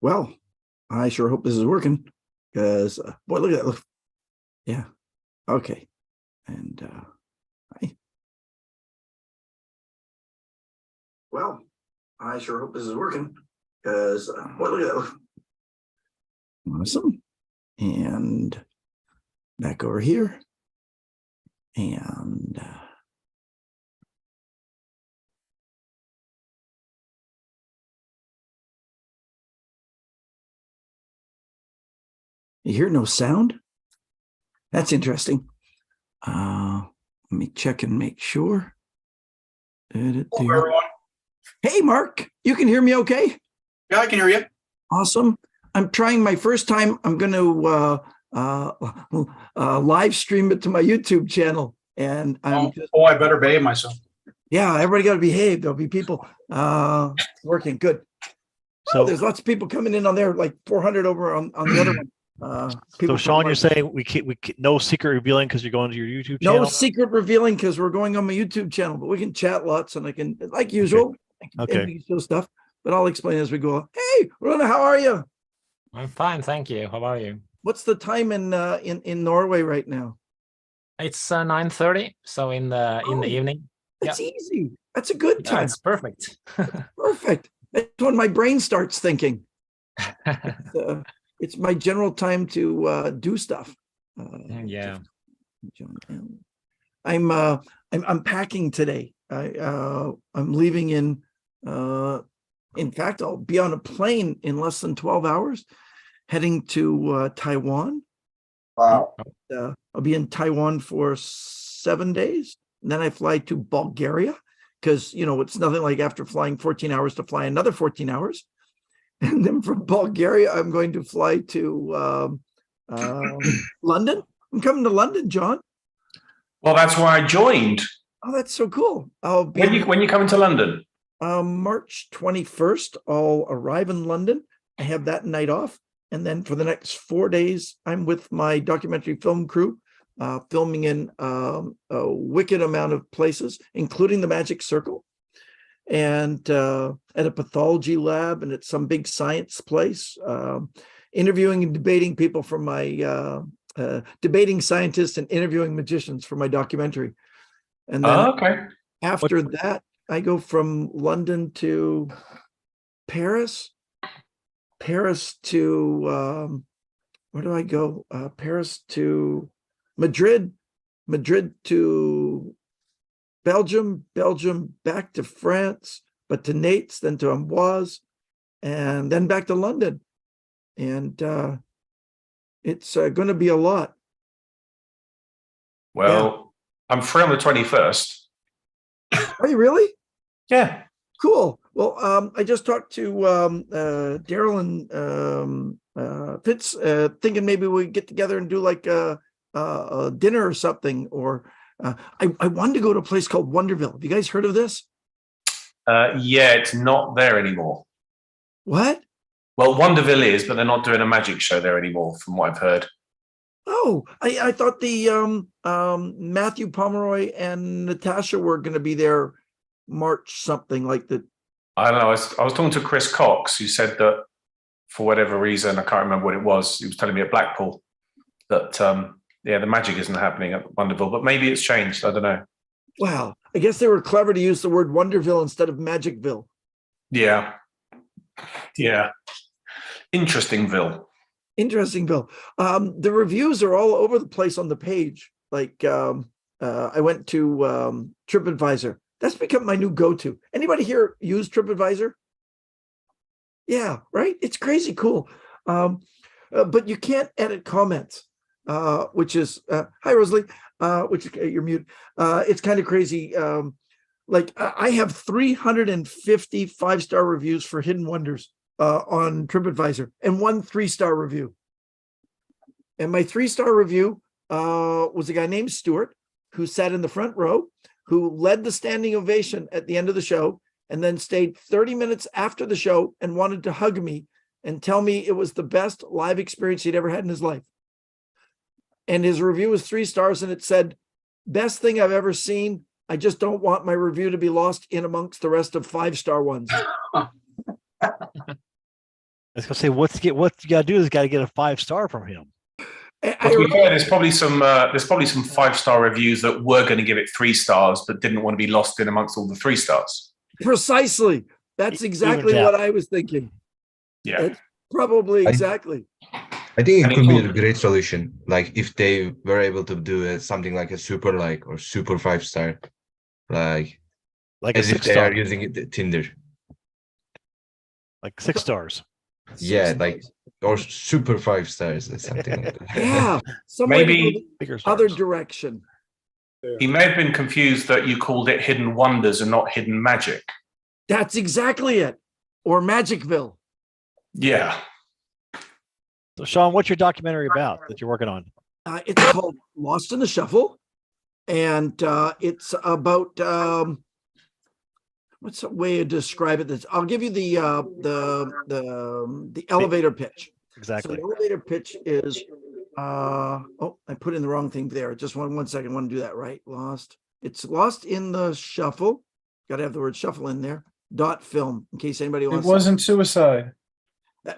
Well, I sure hope this is working because, boy, look at that. Look. Yeah. Okay. And, I, well, I sure hope this is working because, boy, look at that. Look. Awesome. And back over here. And, you hear no sound? That's interesting. Let me check and make sure. Hey, Mark, you can hear me okay? Yeah, I can hear you. Awesome. I'm trying my first time. I'm going to live stream it to my YouTube channel. And I'm I better behave myself. Yeah, everybody got to behave. There'll be people working. Good. So there's lots of people coming in on there, like 400 over on the other one. So Shawn, you're saying we no secret revealing because you're going to your YouTube channel? No secret revealing because we're going on my YouTube channel, but we can chat lots and I can, like usual, okay. And we can show stuff, but I'll explain as we go. Hey, Rona, how are you? I'm fine, thank you. How are you? What's the time in Norway right now? It's 9:30, so in the evening. That's easy. That's a good time. It's perfect. Perfect. That's when my brain starts thinking. It's my general time to do stuff. Yeah. I'm packing today. I'm leaving in fact, I'll be on a plane in less than 12 hours, heading to Taiwan. Wow. I'll be in Taiwan for 7 days. And then I fly to Bulgaria because, it's nothing like after flying 14 hours to fly another 14 hours. And then from Bulgaria, I'm going to fly to London. I'm coming to London, John. Well, that's why I joined. Oh, that's so cool. I'll be When you coming to London? March 21st. I'll arrive in London. I have that night off. And then for the next 4 days, I'm with my documentary film crew, filming in a wicked amount of places, including the Magic Circle. And at a pathology lab and at some big science place, interviewing and debating people from my debating scientists and interviewing magicians for my documentary. And then after that, I go from London to Paris to where do I go? Paris to Madrid to Belgium back to France, but to Nates, then to Amboise, and then back to London. And it's going to be a lot. Well, I'm free on the 21st. Are you really? Yeah. Cool. Well, I just talked to Daryl and Fitz, thinking maybe we get together and do like a dinner or something, or I wanted to go to a place called Wonderville. Have you guys heard of this? Yeah, it's not there anymore. What? Well, Wonderville is, but they're not doing a magic show there anymore, from what I've heard. Oh, I thought the Matthew Pomeroy and Natasha were going to be there March something like that. I don't know. I was talking to Chris Cox, who said that for whatever reason, I can't remember what it was. He was telling me at Blackpool that the magic isn't happening at Wonderville, but maybe it's changed. I don't know. Wow. I guess they were clever to use the word Wonderville instead of Magicville. Yeah. Yeah. Interestingville. The reviews are all over the place on the page. Like I went to TripAdvisor. That's become my new go-to. Anybody here use TripAdvisor? Yeah, right? It's crazy cool. But you can't edit comments. Which is hi Rosalie, which you're mute. It's kind of crazy. Like I have 350 5-star reviews for Hidden Wonders on TripAdvisor and 1 3-star review. And my 3-star review was a guy named Stuart who sat in the front row, who led the standing ovation at the end of the show, and then stayed 30 minutes after the show and wanted to hug me and tell me it was the best live experience he'd ever had in his life. And his review was 3 stars, and it said, "Best thing I've ever seen. I just don't want my review to be lost in amongst the rest of 5-star ones." was gonna say what you gotta do is gotta get a 5-star from him. I Well, to be fair, remember- there's probably some 5-star reviews that were going to give it 3 stars, but didn't want to be lost in amongst all the 3 stars. Precisely. That's exactly Evens what out. I was thinking. Yeah. That's probably I- exactly. I think And it it could be a could- great solution. Like if they were able to do something like a super like or super 5-star, like Like a as if 6 they star, are using it Tinder. like 6 stars. Yeah, Six like stars. or super 5 stars or something like that. Yeah. Somebody Maybe- go the Bigger other stars. direction. He may have been confused that you called it Hidden Wonders and not Hidden Magic. That's exactly it. Or Magicville. Yeah. So Sean, what's your documentary about that you're working on? It's called Lost in the Shuffle, and it's about what's a way to describe it? This I'll give you the elevator pitch. Exactly. So the elevator pitch is oh, I put in the wrong thing there. Just one second. I want to do that right. Lost. It's Lost in the Shuffle. Got to have the word shuffle in there. .film in case anybody It wants. wasn't suicide.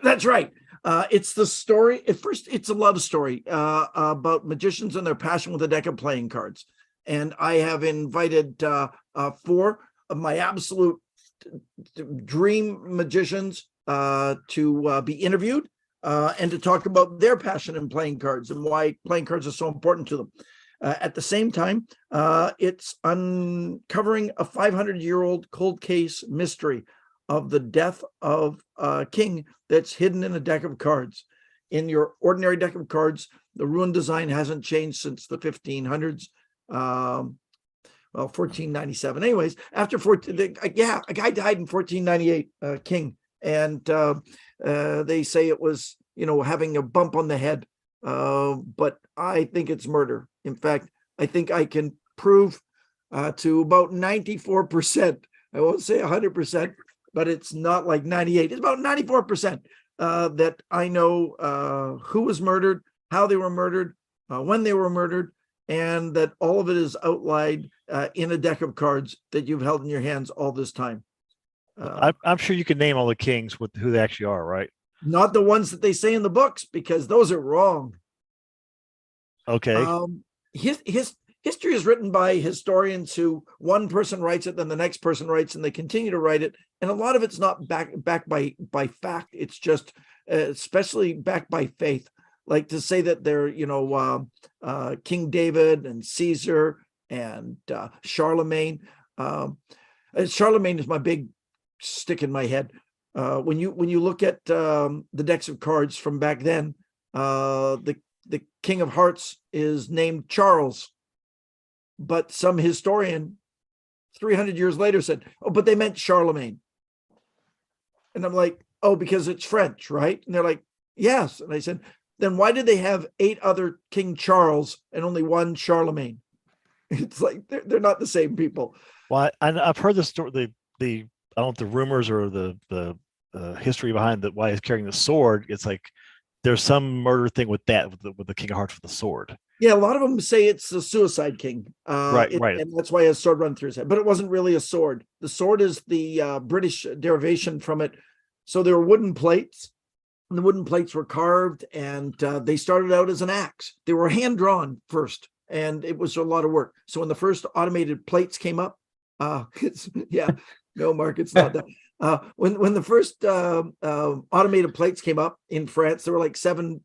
That's right. It's the story. At first, it's a love story about magicians and their passion with a deck of playing cards. And I have invited 4 of my absolute dream magicians to be interviewed and to talk about their passion in playing cards and why playing cards are so important to them. At the same time, it's uncovering a 500-year-old cold case mystery of the death of a king that's hidden in a deck of cards. In your ordinary deck of cards, the rune design hasn't changed since the 1500s. Well, 1497. Anyways, after a guy died in 1498, king, and they say it was, having a bump on the head, but I think it's murder. In fact, I think I can prove to about 94%. I won't say 100%, but it's not like 98. It's about 94% that I know who was murdered, how they were murdered, when they were murdered, and that all of it is outlined in a deck of cards that you've held in your hands all this time. I'm sure you can name all the kings with who they actually are, right? Not the ones that they say in the books, because those are wrong. Okay. History is written by historians who one person writes it, then the next person writes, and they continue to write it. And a lot of it's not backed by fact. It's just especially backed by faith. Like to say that they're, King David and Caesar and Charlemagne. Charlemagne is my big stick in my head. When you look at the decks of cards from back then, the King of Hearts is named Charles, but some historian 300 years later said, "Oh, but they meant Charlemagne." And I'm like, "Oh, because it's French, right?" And they're like, "Yes." And I said, "Then why did they have 8 other King Charles and only 1 Charlemagne?" It's like they're not the same people. Well, I've heard the story, the I don't know if the rumors or the history behind why he's carrying the sword. It's like there's some murder thing with that with the King of Hearts with the sword. Yeah, a lot of them say it's the Suicide King. Right. And that's why his sword run through his head. But it wasn't really a sword. The sword is the British derivation from it. So there were wooden plates, and the wooden plates were carved, and they started out as an axe. They were hand drawn first, and it was a lot of work. So when the first automated plates came up, no, Mark, it's not that. When the first automated plates came up in France, there were like 7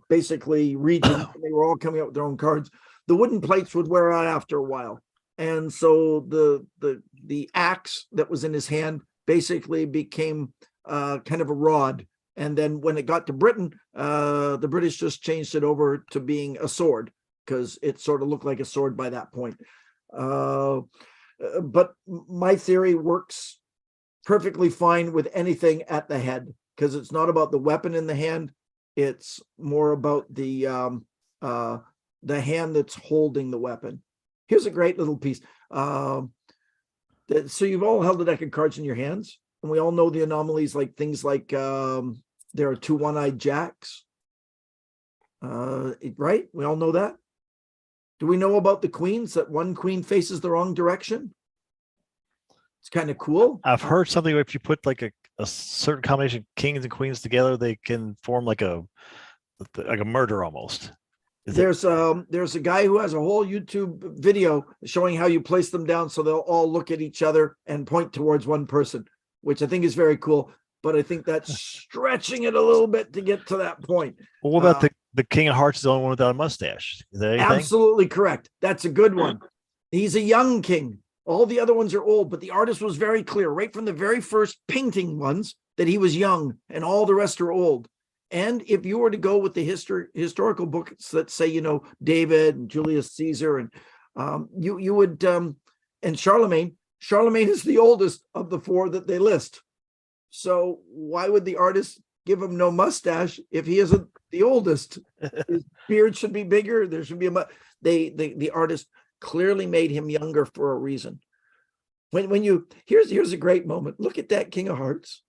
basically regions, and they were all coming up with their own cards. The wooden plates would wear out after a while, and so the axe that was in his hand basically became kind of a rod. And then when it got to Britain, the British just changed it over to being a sword, because it sort of looked like a sword by that point. But my theory works perfectly fine with anything at the head, because it's not about the weapon in the hand. It's more about the hand that's holding the weapon. Here's a great little piece. So you've all held a deck of cards in your hands, and we all know the anomalies, like things like there are 2 one-eyed jacks. Right? We all know that. Do we know about the queens, that one queen faces the wrong direction? It's kind of cool. I've heard something if you put like a certain combination of kings and queens together, they can form like a murder almost. There's a guy who has a whole YouTube video showing how you place them down so they'll all look at each other and point towards one person, which I think is very cool. But I think that's stretching it a little bit to get to that point. Well, what about the King of Hearts is the only one without a mustache? Is there anything? Absolutely correct. That's a good one. He's a young king. All the other ones are old, but the artist was very clear right from the very first painting ones that he was young and all the rest are old. And if you were to go with the historical books that say, you know, David and Julius Caesar and you would and Charlemagne is the oldest of the four that they list. So why would the artist give him no mustache if he isn't the oldest? His beard should be bigger. There should be the artist clearly made him younger for a reason. When you here's a great moment. Look at that King of Hearts.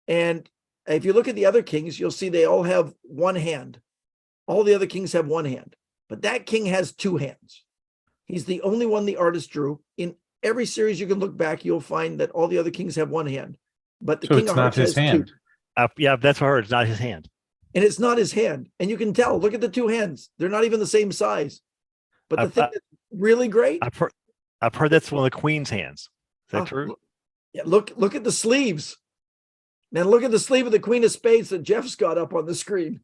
And if you look at the other kings, you'll see they all have one hand. All the other kings have one hand, but that king has two hands. He's the only one the artist drew. In every series you can look back, you'll find that all the other kings have one hand, but the King of Hearts has two. Yeah, that's what I heard. It's not his hand. And it's not his hand. And you can tell, look at the two hands. They're not even the same size. But the thing that's really great. I've heard that's one of the queen's hands. Is that true? Yeah, look at the sleeves. Now look at the sleeve of the Queen of Spades that Jeff's got up on the screen.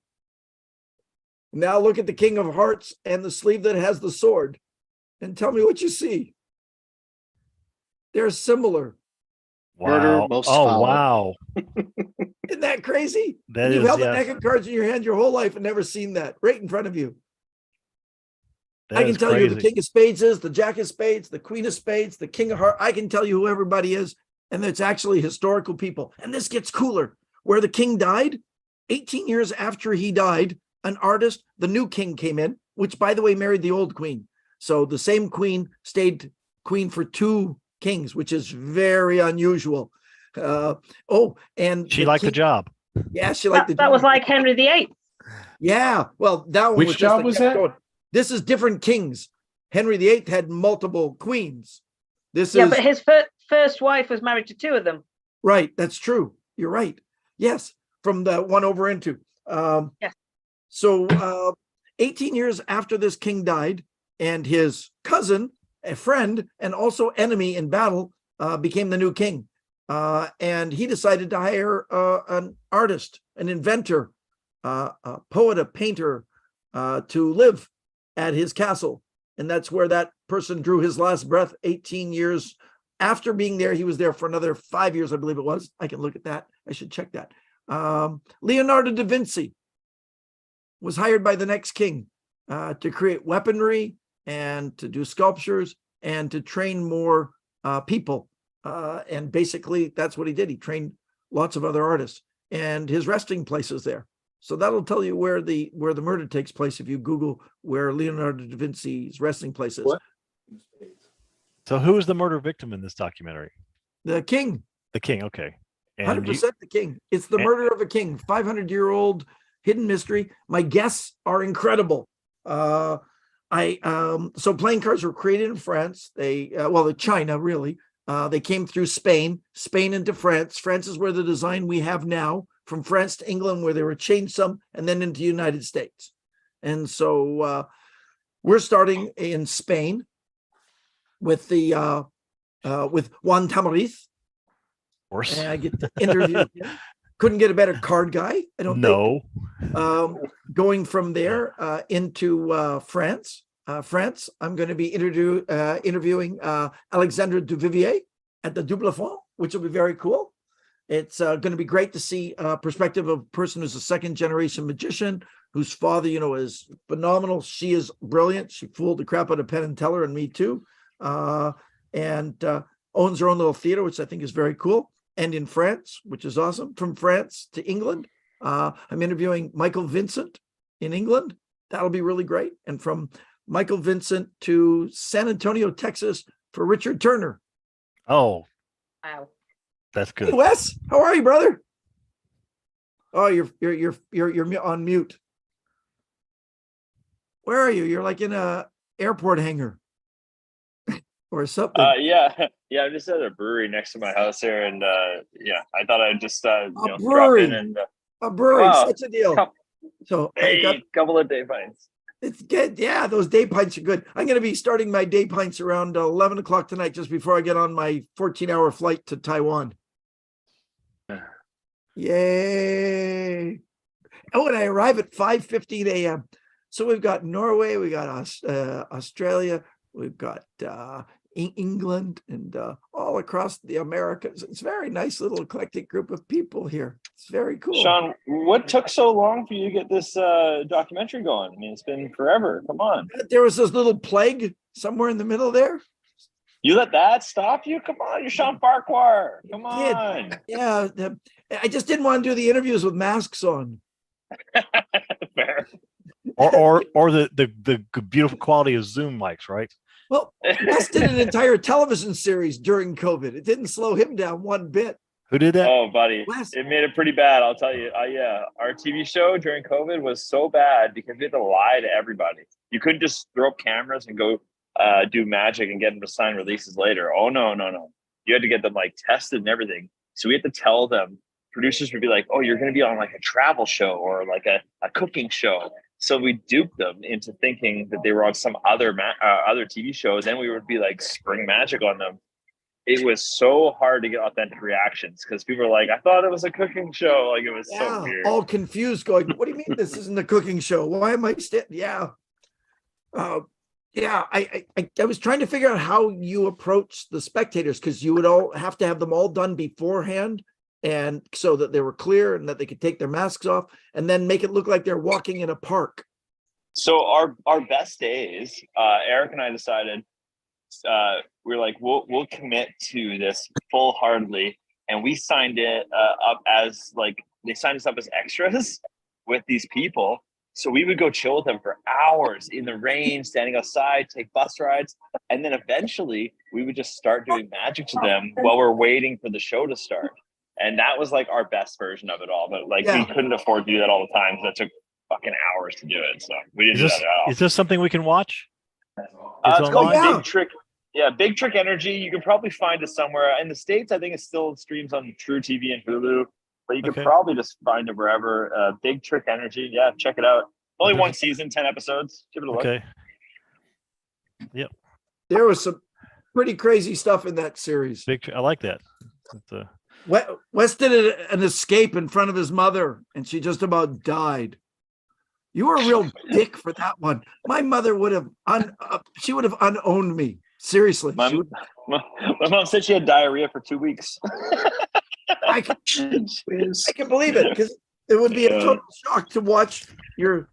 Now look at the King of Hearts and the sleeve that has the sword. And tell me what you see. They're similar. Wow. Wow. Isn't that crazy? That You've is, held yeah. a deck of cards in your hand your whole life and never seen that right in front of you. I can tell you who the King of Spades is, the Jack of Spades, the Queen of Spades, the King of Hearts. I can tell you who everybody is. And it's actually historical people. And this gets cooler. Where the king died, 18 years after he died, an artist, the new king came in, which, by the way, married the old queen. So the same queen stayed queen for two kings, which is very unusual. And she liked the job. Yeah, she liked the job. That was like Henry VIII. Yeah, well, that one Which was job was that? going. This is different kings. Henry VIII had multiple queens. But his first wife was married to two of them. Right, that's true. You're right. Yes, from the one over into. Yes. So 18 years after this king died, and his cousin, a friend, and also enemy in battle, became the new king. And he decided to hire an artist, an inventor, a poet, a painter, to live at his castle. And that's where that person drew his last breath 18 years after being there. He was there for another 5 years, I believe it was. I can look at that. I should check that. Leonardo da Vinci was hired by the next king to create weaponry and to do sculptures and to train more people. And basically, that's what he did. He trained lots of other artists, and his resting place is there. So that'll tell you where the murder takes place if you Google where Leonardo da Vinci's resting place is. What? So who is the murder victim in this documentary? The king. The king, okay. 100% the king. It's the murder of a king, 500-year-old hidden mystery. My guests are incredible. So playing cards were created in France. China, really. They came through Spain into France. France is where the design we have now, from France to England, where they were changed some, and then into the United States. And so we're starting in Spain with with Juan Tamariz. Of course. And I get to interview him. Couldn't get a better card guy, I don't think. Going from there into France. France, I'm going to be interviewing Alexandre Duvivier at the Double Fond, which will be very cool. It's going to be great to see a perspective of a person who's a second-generation magician, whose father, is phenomenal. She is brilliant. She fooled the crap out of Penn and Teller and me too, and owns her own little theater, which I think is very cool. And in France, which is awesome. From France to England, I'm interviewing Michael Vincent in England. That'll be really great. And from Michael Vincent to San Antonio, Texas, for Richard Turner. Oh, wow, that's good. Hey, Wes, how are you, brother? Oh, you're on mute. Where are you? You're like in a airport hangar. or something. Yeah. I'm just at a brewery next to my house here, and I thought I'd just drop brewery. in and A brewery, wow, such a deal. So I got couple of day pints. it's good. Yeah, those day pints are good. I'm going to be starting my day pints around 11 o'clock tonight, just before I get on my 14-hour flight to Taiwan. Yay. Oh, and I arrive at 5:15 a.m. So we've got Norway, we got Australia, we've got England, and all across the Americas. It's a very nice little eclectic group of people here. It's very cool. Shawn, what took so long for you to get this documentary going? I mean, it's been forever. Come on. There was this little plague somewhere in the middle there. You let that stop you? Come on, you're Shawn Farquhar. Come on. Yeah, I just didn't want to do the interviews with masks on. Fair. or the beautiful quality of Zoom mics, right? Well, Wes did an entire television series during COVID. It didn't slow him down one bit. Who did that? Oh, buddy, Wes. it made it pretty bad. I'll tell you. Yeah, our TV show during COVID was so bad because we had to lie to everybody. You couldn't just throw up cameras and go do magic and get them to sign releases later. Oh, no. You had to get them like tested and everything. So we had to tell them. Producers would be like, oh, you're going to be on like a travel show or like a cooking show. So we duped them into thinking that they were on some other TV shows. Then we would be like spring magic on them. It was so hard to get authentic reactions because people were like, I thought it was a cooking show. Like it was so weird. All confused going, what do you mean this isn't a cooking show? Why am I Yeah. I was trying to figure out how you approach the spectators, because you would all have to have them all done beforehand, and so that they were clear and that they could take their masks off, and then make it look like they're walking in a park. So our best days, Eric and I decided we were like, we'll commit to this full-heartedly, and we signed it up as like they signed us up as extras with these people. So we would go chill with them for hours in the rain, standing outside, take bus rides, and then eventually we would just start doing magic to them while we're waiting for the show to start. And that was like our best version of it all. But like we couldn't afford to do that all the time because that took fucking hours to do it. So we didn't do that at all. Is this something we can watch? It's called online? Big Trick. Yeah, Big Trick Energy. You can probably find it somewhere. In the States, I think it still streams on True TV and Hulu. But you could probably just find it wherever. Big Trick Energy. Yeah, check it out. Only one season, 10 episodes. Give it a look. Okay. Yep. There was some pretty crazy stuff in that series. I like that. Wes did an escape in front of his mother, and she just about died. You were a real dick for that one. My mother would have she would have unowned me. Seriously. My mom said she had diarrhea for 2 weeks. I can believe it, because it would be a total shock to watch your.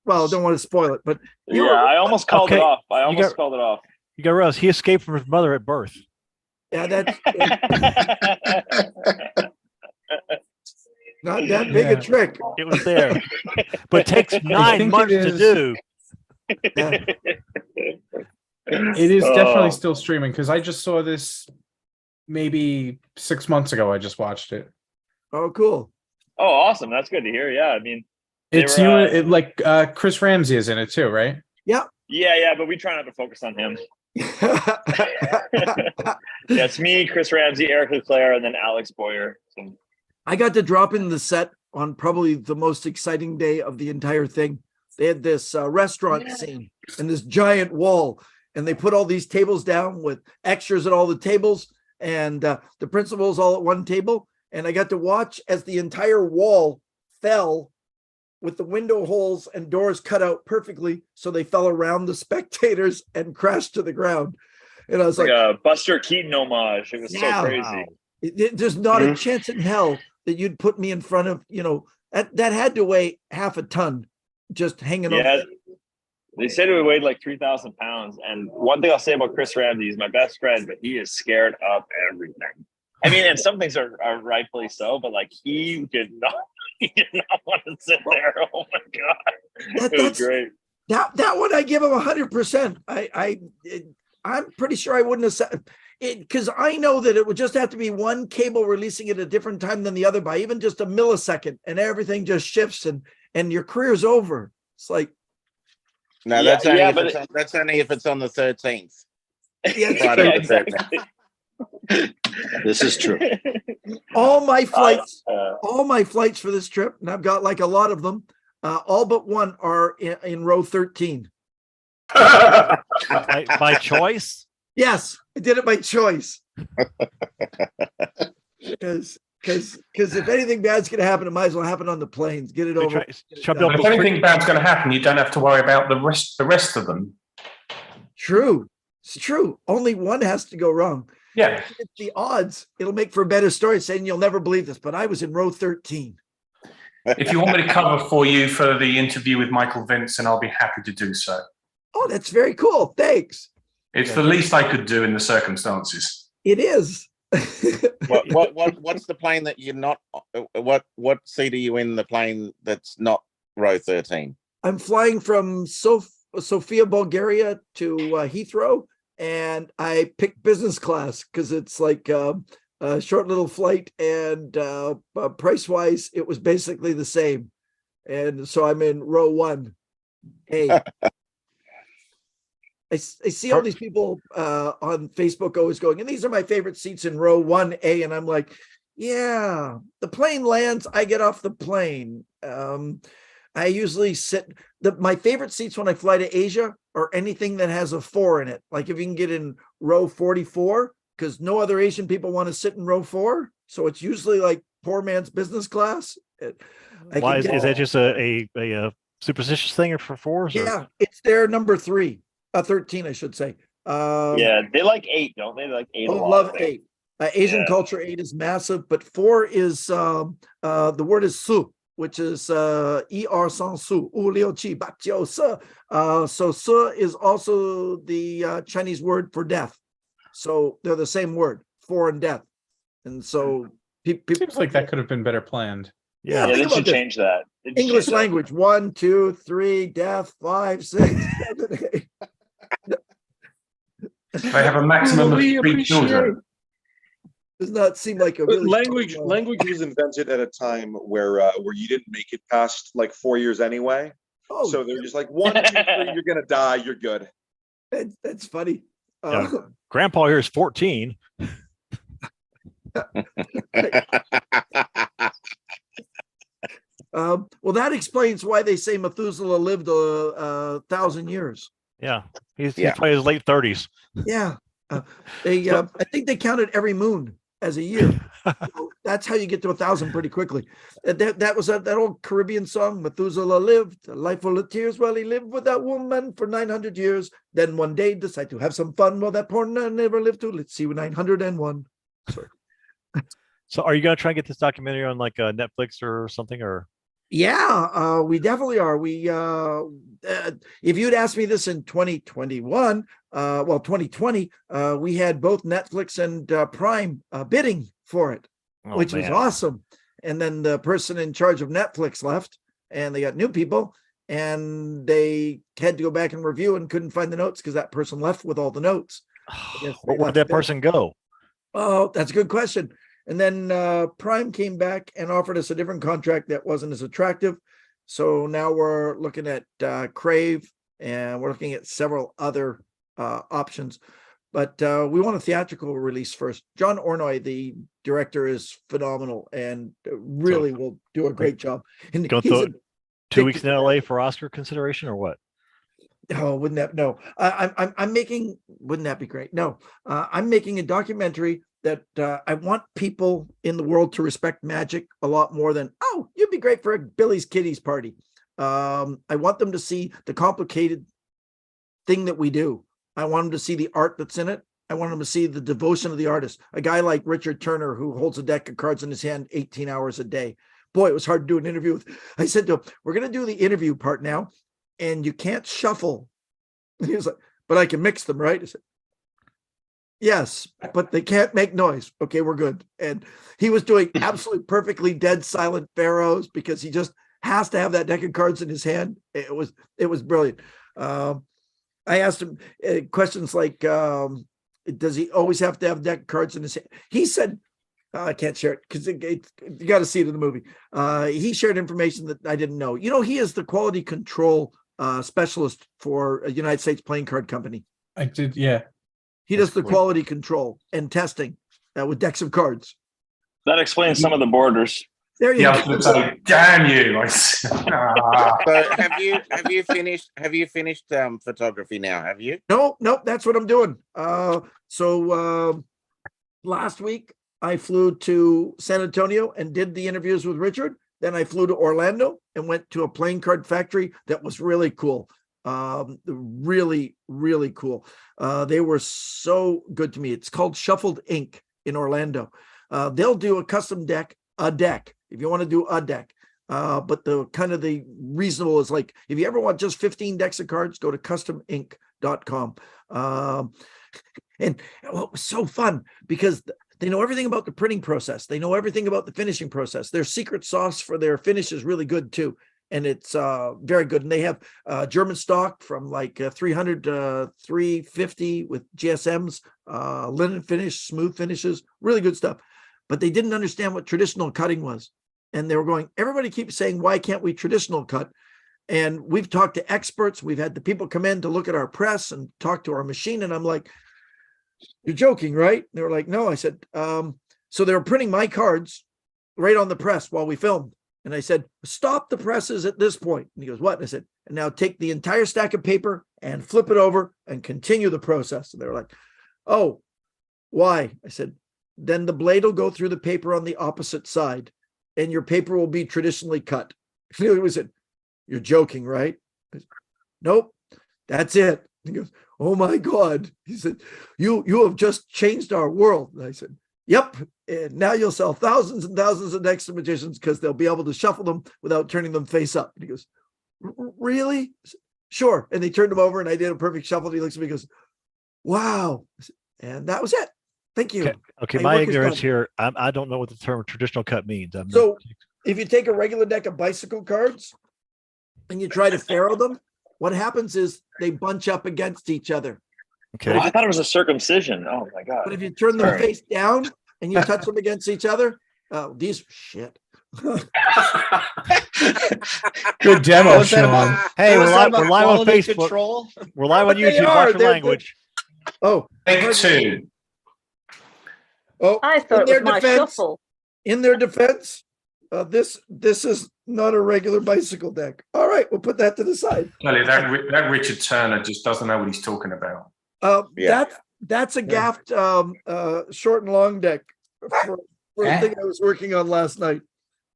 Well, I don't want to spoil it, but I almost called it off. Called it off. You got to realize he escaped from his mother at birth. Yeah, that's not that big a trick. It was there, but it takes 9 months to do. Yeah. It is definitely still streaming, because I just saw this maybe 6 months ago. I just watched it. Oh, cool. Oh, awesome. That's good to hear. Yeah, I mean, it's Chris Ramsey is in it too, right? Yeah. Yeah, but we try not to focus on him. It's me, Chris Ramsey, Eric Leclerc, and then Alex Boyer. So. I got to drop in the set on probably the most exciting day of the entire thing. They had this restaurant scene and this giant wall, and they put all these tables down with extras at all the tables, and the principals all at one table. And I got to watch as the entire wall fell with the window holes and doors cut out perfectly, so they fell around the spectators and crashed to the ground. And I was like a Buster Keaton homage. It was so crazy. Wow. There's not a chance in hell that you'd put me in front of, that had to weigh half a ton just hanging on. They said it weighed like 3,000 pounds. And one thing I'll say about Chris Ramsey, he's my best friend, but he is scared of everything. I mean, and some things are rightfully so, but like he did not want to sit there. Oh my God. It was great. That one I give him 100%. I'm pretty sure I wouldn't have said it, because I know that it would just have to be one cable releasing at a different time than the other by even just a millisecond, and everything just shifts and your career's over. It's like, no, that's only if it's on the 13th. Yes, Friday Yeah, the 13th. exactly. This is true. all my flights, Uh, all my flights for this trip, and I've got like a lot of them. All but one are in row 13. By choice. Yes, I did it by choice. Because if anything bad's gonna happen, it might as well happen on the planes. Get it over. Chub But if anything bad's going to happen, you don't have to worry about the rest of them. True. It's true. Only one has to go wrong. Yeah. It's the odds. It'll make for a better story saying you'll never believe this, but I was in row 13. If you want me to cover for you for the interview with Michael Vincent, I'll be happy to do so. Oh, that's very cool. Thanks. It's the least I could do in the circumstances. It is. What's the plane that you're not? What seat are you in the plane that's not row 13? I'm flying from Sofia, Bulgaria to Heathrow, and I picked business class because it's like a short little flight, and price wise, it was basically the same. And so I'm in row 1A. I see all these people on Facebook always going, and these are my favorite seats in row 1A. And I'm like, yeah, the plane lands, I get off the plane. I usually sit, my favorite seats when I fly to Asia are anything that has a 4 in it. Like if you can get in row 44, because no other Asian people want to sit in row 4. So it's usually like poor man's business class. Why is that just a superstitious thing for 4s? Yeah, it's their number 13, I should say. yeah, they like 8, don't they? They like 8 a lot. Love I think. 8. Asian Yeah. culture, 8 is massive, but 4 is the word is su, which is er san su, wu liu qi ba jiu se. So su is also the Chinese word for death. So they're the same word, 4 and death. And so people Seems like that could have been better planned. Yeah, Yeah, think they about should this. change that. They should English change that. language, 1, 2, 3, death, 5, 6, 7, 8. They have a maximum of 3 children. Does not seem like a But really language was invented at a time where you didn't make it past like 4 years anyway. Oh, So they're just like 1, 2, 3, you're gonna die, you're good. that's funny. Yeah. Grandpa here is 14. Well, that explains why they say Methuselah lived 1,000 years. Yeah, he's Yeah. probably his late 30s. Yeah, I think they counted every moon as a year. So that's how you get to 1,000 pretty quickly. That was that old Caribbean song. Methuselah lived a life full of tears while he lived with that woman for 900 years. Then one day decide to have some fun. Well, that poor man never lived to. Let's see, 901. Sorry. So, are you gonna try and get this documentary on like Netflix or something? Or Yeah, we definitely are. We if you'd asked me this in 2021, 2020, we had both Netflix and Prime bidding for it, which was awesome. And then the person in charge of Netflix left, and they got new people, and they had to go back and review and couldn't find the notes because that person left with all the notes. where did that person go? Oh, that's a good question. And then Prime came back and offered us a different contract that wasn't as attractive. So now we're looking at Crave, and we're looking at several other options. But we want a theatrical release first. John Ornoy, the director, is phenomenal and really will do a great job. And Go he's through a 2 weeks in LA for Oscar consideration or what? Oh, wouldn't that no? I'm making. Wouldn't that be great? No, I'm making a documentary that I want people in the world to respect magic a lot more than, oh, you'd be great for a Billy's Kitties party. I want them to see the complicated thing that we do. I want them to see the art that's in it. I want them to see the devotion of the artist. A guy like Richard Turner, who holds a deck of cards in his hand 18 hours a day. Boy, it was hard to do an interview with. I said to him, we're going to do the interview part now, and you can't shuffle. And he was like, but I can mix them, right? I said, yes, but they can't make noise. Okay, we're good. And he was doing absolutely perfectly dead silent pharaohs because he just has to have that deck of cards in his hand. It was brilliant. I asked him questions like, does he always have to have a deck of cards in his hand? He said, I can't share it because you got to see it in the movie. He shared information that I didn't know. You know, he is the quality control specialist for a United States playing card company. I did, yeah. He does the quality control and testing with decks of cards. That explains some of the borders. There you Yeah, I was go. going to say, damn you. So have you finished photography now? Have you? Nope, that's what I'm doing. Last week I flew to San Antonio and did the interviews with Richard. Then I flew to Orlando and went to a playing card factory that was really cool. Really, really cool. They were so good to me. It's called Shuffled Ink in Orlando. They'll do a custom deck, if you want to do a deck. But the kind of the reasonable is like, if you ever want just 15 decks of cards, go to customink.com. And it was so fun because they know everything about the printing process. They know everything about the finishing process. Their secret sauce for their finish is really good too. And it's very good. And they have German stock from like 300 to 350 with GSMs, linen finish, smooth finishes, really good stuff. But they didn't understand what traditional cutting was. And they were going, everybody keeps saying, why can't we traditional cut? And we've talked to experts. We've had the people come in to look at our press and talk to our machine. And I'm like, you're joking, right? They were like, no. I said, so they were printing my cards right on the press while we filmed. And I said, stop the presses at this point. And he goes, what? And I said, and now take the entire stack of paper and flip it over and continue the process. And they were like, oh, why? I said, then the blade will go through the paper on the opposite side and your paper will be traditionally cut. He was it. You're joking, right? I said, nope, that's it. He goes, oh my God. He said, you have just changed our world. And I said, yep. And now you'll sell thousands and thousands of decks to magicians because they'll be able to shuffle them without turning them face up. And he goes, really? Sure. And they turned them over and I did a perfect shuffle. And he looks at me and goes, wow. And that was it. Thank you. Okay. My ignorance here, I don't know what the term traditional cut means. So if you take a regular deck of bicycle cards and you try to faro them, what happens is they bunch up against each other. Okay. Oh, I thought it was a circumcision. Oh my God. But if you turn them face down and you touch them against each other, these shit. Good demo, Shawn. Hey, we're live on Facebook. Control? We're live on YouTube. Watch your language. Oh, Take two. Oh, I thought it was my shuffle. In their defense, this is not a regular bicycle deck. All right, we'll put that to the side. That Richard Turner just doesn't know what he's talking about. That's a gaffed short and long deck for the thing I was working on last night.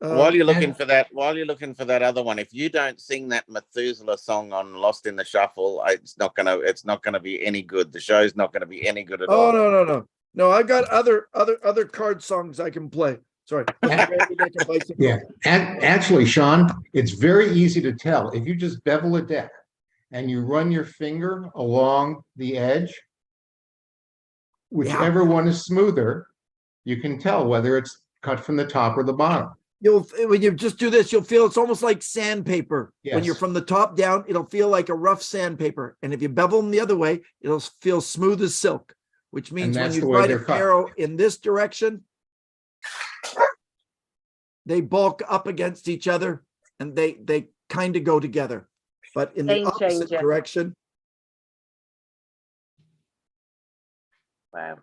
While you're looking for that other one, if you don't sing that Methuselah song on Lost in the Shuffle, it's not gonna be any good. The show's not gonna be any good at all. Oh no, I've got other card songs I can play. Sorry. Yeah, and actually, Shawn, it's very easy to tell if you just bevel a deck and you run your finger along the edge, whichever one is smoother, you can tell whether it's cut from the top or the bottom. When you just do this, you'll feel it's almost like sandpaper. Yes. When you're from the top down, it'll feel like a rough sandpaper. And if you bevel them the other way, it'll feel smooth as silk, which means when you try to faro in this direction, they bulk up against each other and they kind of go together. But in the opposite direction, wow,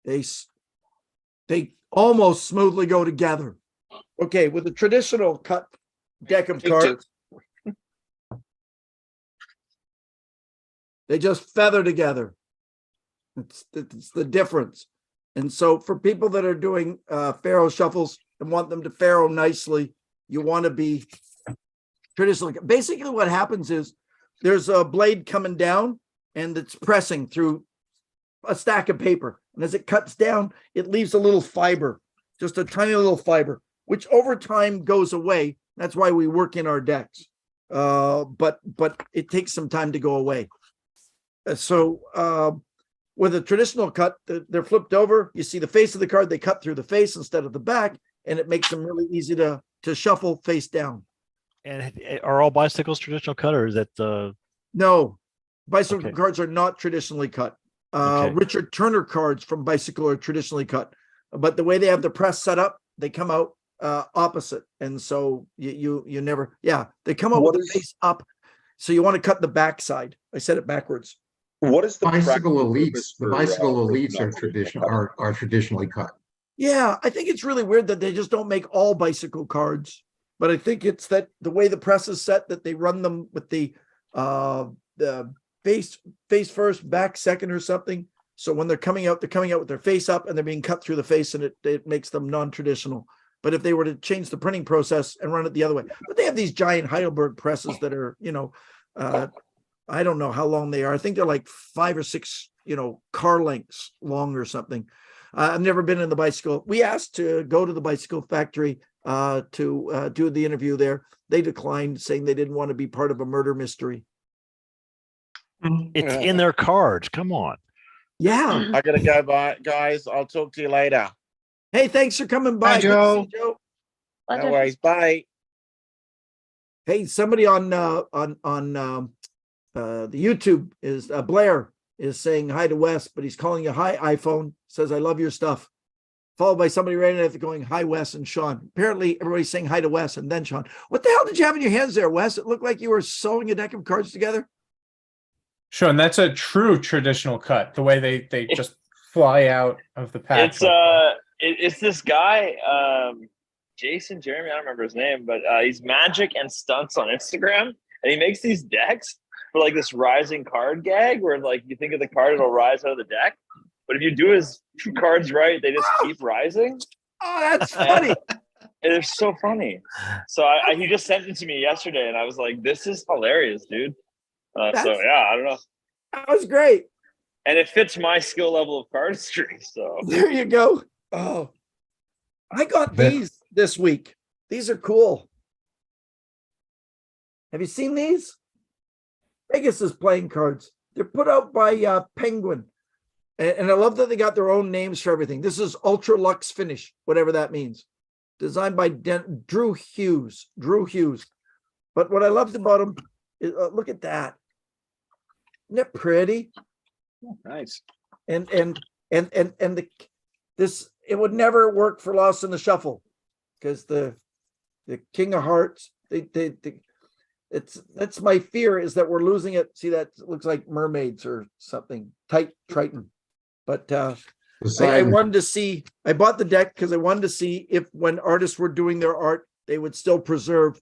they almost smoothly go together. Okay, with a traditional cut deck of cards, they just feather together. It's the difference. And so for people that are doing faro shuffles and want them to faro nicely, you want to be traditional. Basically what happens is there's a blade coming down and it's pressing through a stack of paper. And as it cuts down, it leaves a little fiber, just a tiny little fiber, which over time goes away. That's why we work in our decks. But it takes some time to go away. So with a traditional cut, they're flipped over. You see the face of the card, they cut through the face instead of the back, and it makes them really easy to shuffle face down. And are all bicycles traditional cut, or is that No, bicycle cards are not traditionally cut. Richard Turner cards from bicycle are traditionally cut, but the way they have the press set up, they come out opposite, and so you never, they come out with the face up. So you want to cut the back side. I said it backwards. What is the Bicycle practical elites, purpose the for, bicycle for elites not are traditional cut? are traditionally cut. Yeah, I think it's really weird that they just don't make all bicycle cards. But I think it's that the way the press is set that they run them with the face first, back second or something. So when they're coming out with their face up and they're being cut through the face, and it makes them non-traditional. But if they were to change the printing process and run it the other way, but they have these giant Heidelberg presses that are, I don't know how long they are. I think they're like 5 or 6, car lengths long or something. I've never been in the bicycle. We asked to go to the bicycle factory to do the interview there. They declined, saying they didn't want to be part of a murder mystery. It's in their cards. Come on. Yeah. I gotta go, bye, guys. I'll talk to you later. Hey, thanks for coming by. Bye, Joe. Good to see you, Joe. No worries. Bye. Hey, somebody on the YouTube is Blair is saying hi to Wes, but he's calling you hi iPhone. Says I love your stuff. Followed by somebody right after going hi Wes and Sean. Apparently everybody's saying hi to Wes and then Sean. What the hell did you have in your hands there, Wes? It looked like you were sewing a deck of cards together. Sure, and that's a true traditional cut. The way they just fly out of the pack. It's this guy, Jason Jeremy. I don't remember his name, but he's Magic and Stunts on Instagram, and he makes these decks for like this rising card gag, where like you think of the card, it'll rise out of the deck. But if you do his cards right, they just keep rising. Oh, that's funny. And it's so funny. So he just sent it to me yesterday, and I was like, "This is hilarious, dude." So yeah, I don't know. That was great. And it fits my skill level of cardistry. So there you go. Oh, I got these this week. These are cool. Have you seen these? Vegas is playing cards. They're put out by Penguin. And I love that they got their own names for everything. This is Ultra Lux Finish, whatever that means. Designed by Drew Hughes. But what I loved about them is, look at that. Isn't that pretty? Nice. And this, it would never work for Lost in the Shuffle because the King of Hearts, that's my fear, is that we're losing it. See, that looks like mermaids or something. Triton. But I wanted to see, I bought the deck because I wanted to see if when artists were doing their art, they would still preserve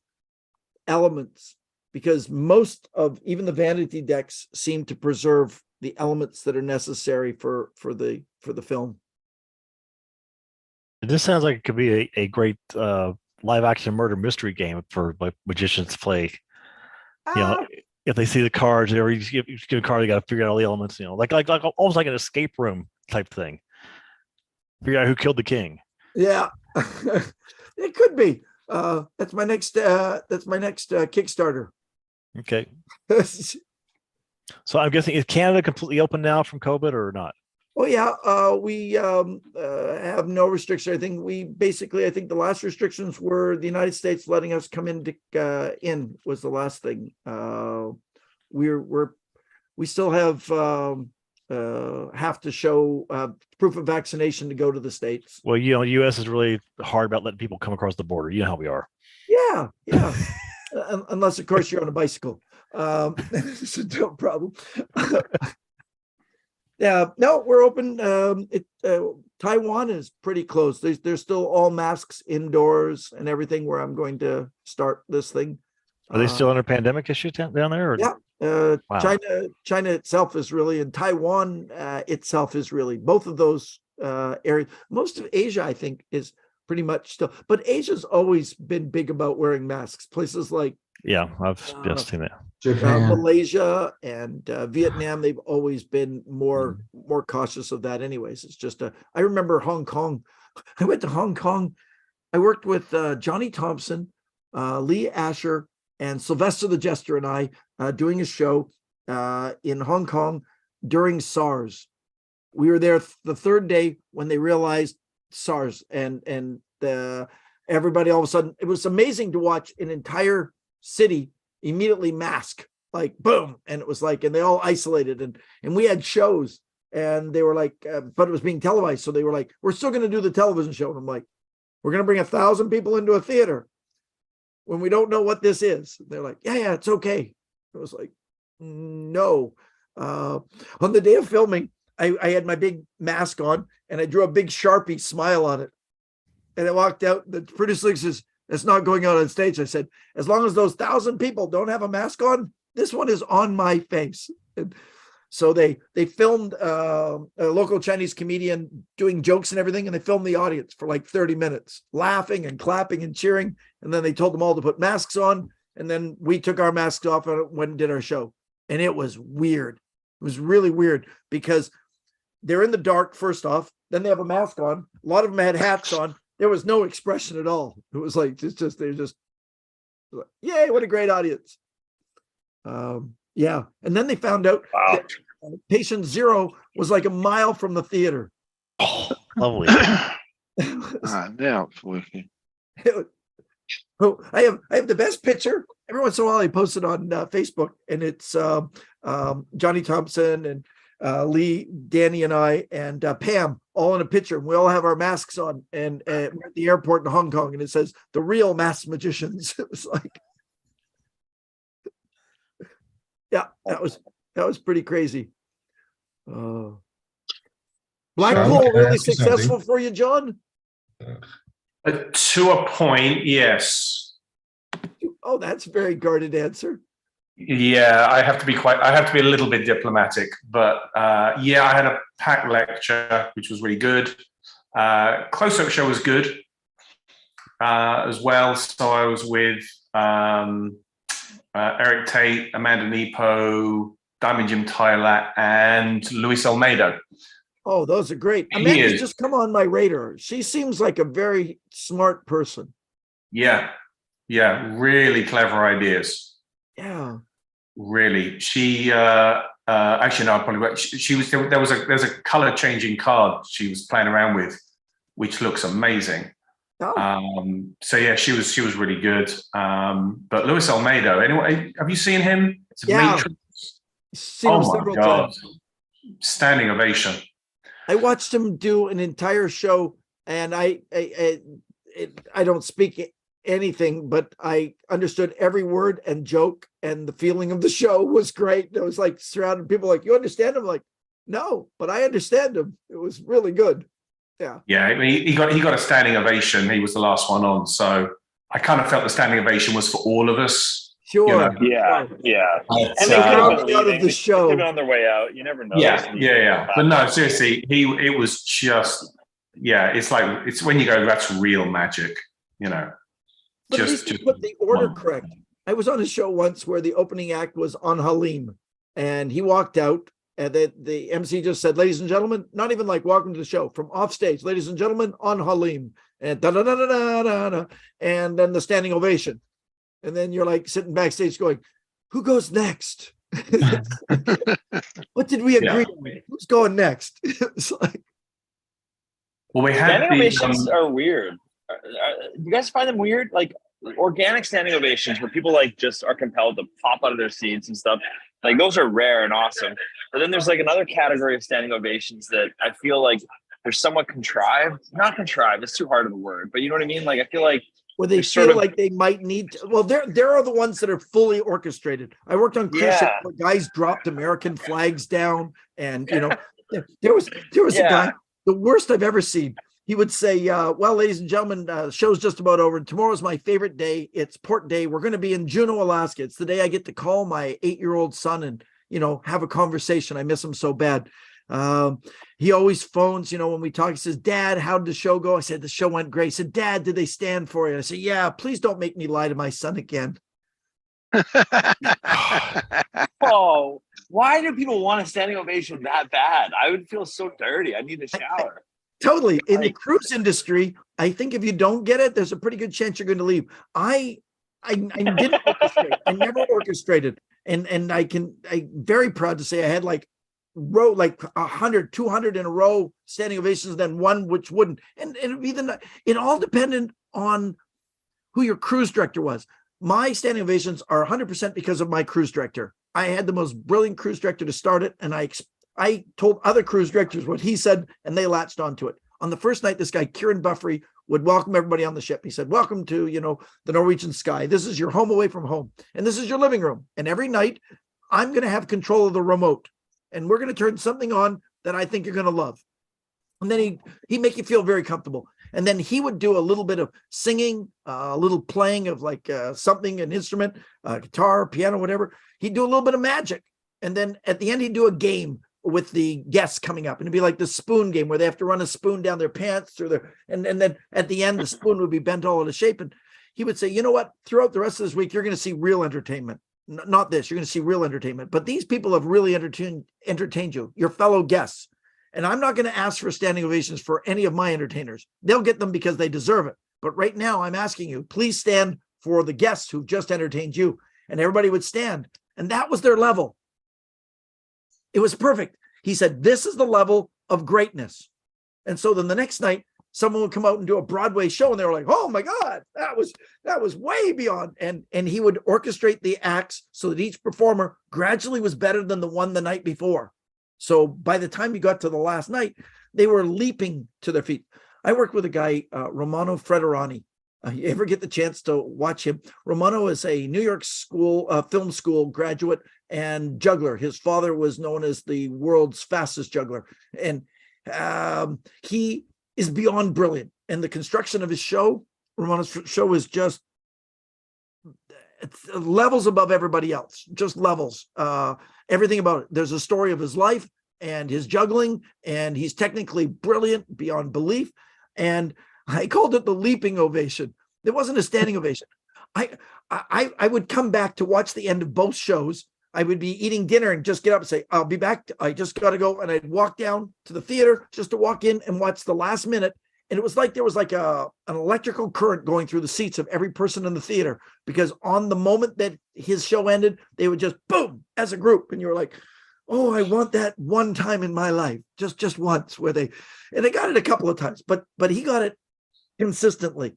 elements, because most of even the vanity decks seem to preserve the elements that are necessary for the film. This sounds like it could be a great live action murder mystery game for like magicians to play. If they see the cards, or you just get a card, you got to figure out all the elements. Like almost like an escape room type thing. Figure out who killed the king. Yeah, it could be. That's my next Kickstarter. Okay. So I'm guessing, is Canada completely open now from COVID or not? Oh yeah, we have no restriction. I think I think the last restrictions were the United States letting us come in was the last thing. We still have to show proof of vaccination to go to the States. Well, the U.S. is really hard about letting people come across the border. You know how we are. Yeah. Unless of course you're on a bicycle. It's no problem. Yeah, no, we're open. Taiwan is pretty close. There's still all masks indoors and everything where I'm going to start this thing. Are they still under pandemic issue down there? Or? Yeah. Wow. China itself is really, and Taiwan itself is really, both of those areas. Most of Asia, I think, is pretty much still, but Asia's always been big about wearing masks. Places like I've seen that. Japan. Malaysia and Vietnam, they've always been more cautious of that anyways. It's just I remember Hong Kong. I went to Hong Kong. I worked with Johnny Thompson, Lee Asher, and Sylvester the Jester and I doing a show in Hong Kong during SARS. We were there the third day when they realized SARS, and everybody all of a sudden, it was amazing to watch an entire city immediately mask, like boom, and it was like, and they all isolated, and we had shows, and they were like, but it was being televised, so they were like, we're still going to do the television show, and I'm like, we're going to bring 1,000 people into a theater when we don't know what this is. They're like, yeah, it's okay. It was like, no. On the day of filming, I had my big mask on and I drew a big Sharpie smile on it. And I walked out. The producer says, "It's not going out on stage." I said, "As long as those 1,000 people don't have a mask on, this one is on my face." And so they filmed a local Chinese comedian doing jokes and everything, and they filmed the audience for like 30 minutes, laughing and clapping and cheering. And then they told them all to put masks on. And then we took our masks off and went and did our show. And it was weird. It was really weird because they're in the dark, first off. Then they have a mask on. A lot of them had hats on. There was no expression at all. It was like, they're just, yay, what a great audience. Yeah. And then they found out that patient 0 was like a mile from the theater. Oh, lovely. Now it's working. Oh, I have the best picture. Every once in a while, I post it on Facebook, and it's Johnny Thompson and Lee, Danny, and I, and Pam all in a picture. We all have our masks on, and we're at the airport in Hong Kong, and it says "The Real Masked Magicians." It was like, yeah, that was pretty crazy. Blackpool really successful for you, John? To a point, yes. Oh, that's a very guarded answer. Yeah, I have to be a little bit diplomatic, but yeah, I had a packed lecture, which was really good. Close-up show was good as well. So I was with Eric Tate, Amanda Nepo, Diamond Jim Tyler, and Luis Almeida. Oh, those are great. Amanda's just come on my radar. She seems like a very smart person. Yeah, really clever ideas. Yeah. Really, she actually no, probably she was there's a color changing card she was playing around with, which looks amazing. Oh. So yeah, she was really good. But Luis Almeida, anyway, have you seen him? It's yeah. Seen him several times. Standing ovation. I watched him do an entire show, and I don't speak anything, but I understood every word and joke, and the feeling of the show was great. It was like surrounding people like, "You understand him?" Like, no, but I understand him. It was really good. Yeah. Yeah, I mean, he got a standing ovation. He was the last one on, so I kind of felt the standing ovation was for all of us. Sure. You know? Yeah. But, and they could have been out of the show. They've been on their way out. You never know. Yeah. But no, seriously, it was just, yeah. It's like it's when you go, that's real magic, you know. But at least you put the order correct. I was on a show once where the opening act was on Halim, and he walked out, and the MC just said, "Ladies and gentlemen," not even like "welcome to the show," from off stage, "Ladies and gentlemen, on Halim," and da da da da da da da, and then the standing ovation. And then you're like sitting backstage going, "Who goes next?" What did we agree on? Who's going next? It's like, well, we had standing ovations are weird. You guys find them weird? Like organic standing ovations where people like just are compelled to pop out of their seats and stuff. Like those are rare and awesome. But then there's like another category of standing ovations that I feel like they're somewhat contrived. Not contrived, it's too hard of a word, but you know what I mean? Like I feel like where they feel like they might need to, well, there are the ones that are fully orchestrated. I worked on cruise ships where guys dropped American flags down, and you know, there was a guy, the worst I've ever seen. He would say, "Well, ladies and gentlemen, show's just about over. Tomorrow's my favorite day. It's port day. We're going to be in Juneau, Alaska. It's the day I get to call my 8-year-old son and, you know, have a conversation. I miss him so bad." He always phones, you know, when we talk, he says, "Dad, how did the show go?" I said, "The show went great." He said, "Dad, did they stand for you?" I said, "Yeah, please don't make me lie to my son again." Oh, why do people want a standing ovation that bad? I would feel so dirty. I need a shower. Totally. In the cruise industry, I think if you don't get it, there's a pretty good chance you're going to leave. I didn't orchestrate. I never orchestrated. And I'm very proud to say I had like 100, 200 in a row standing ovations, then one which wouldn't. And it all depended on who your cruise director was. My standing ovations are 100% because of my cruise director. I had the most brilliant cruise director to start it, and I told other cruise directors what he said, and they latched onto it. On the first night, this guy, Kieran Buffery, would welcome everybody on the ship. He said, "Welcome to, you know, the Norwegian sky. This is your home away from home, and this is your living room. And every night, I'm going to have control of the remote. and we're going to turn something on that I think you're going to love. And then he'd make you feel very comfortable. And then he would do a little bit of singing, a little playing of like something, an instrument, guitar, piano, whatever. He'd do a little bit of magic. And then at the end, he'd do a game with the guests coming up. And it'd be like the spoon game where they have to run a spoon down their pants through their, and then at the end, the spoon would be bent all out of shape. And he would say, you know what, throughout the rest of this week, you're going to see real entertainment. Not this, you're going to see real entertainment. But these people have really entertained you, your fellow guests. And I'm not going to ask for standing ovations for any of my entertainers. They'll get them because they deserve it. But right now, I'm asking you, please stand for the guests who've just entertained you. And everybody would stand. And that was their level. It was perfect. He said, this is the level of greatness. And so then the next night, someone would come out and do a Broadway show. And they were like, oh my God, that was way beyond. And he would orchestrate the acts so that each performer gradually was better than the one the night before. So by the time you got to the last night, they were leaping to their feet. I worked with a guy, Romano Frederani. You ever get the chance to watch him? Romano is a New York film school graduate and juggler. His father was known as the world's fastest juggler. And he is beyond brilliant. And the construction of his show, Romano's show, is just it's levels above everybody else, just levels. Everything about it. There's a story of his life and his juggling, and he's technically brilliant beyond belief. And I called it the leaping ovation. It wasn't a standing ovation. I would come back to watch the end of both shows. I would be eating dinner and just get up and say, I'll be back. I just got to go. And I'd walk down to the theater just to walk in and watch the last minute. And it was like there was like an electrical current going through the seats of every person in the theater, because on the moment that his show ended, they would just boom as a group. And you were like, oh, I want that one time in my life, just once, where they got it a couple of times, but he got it consistently.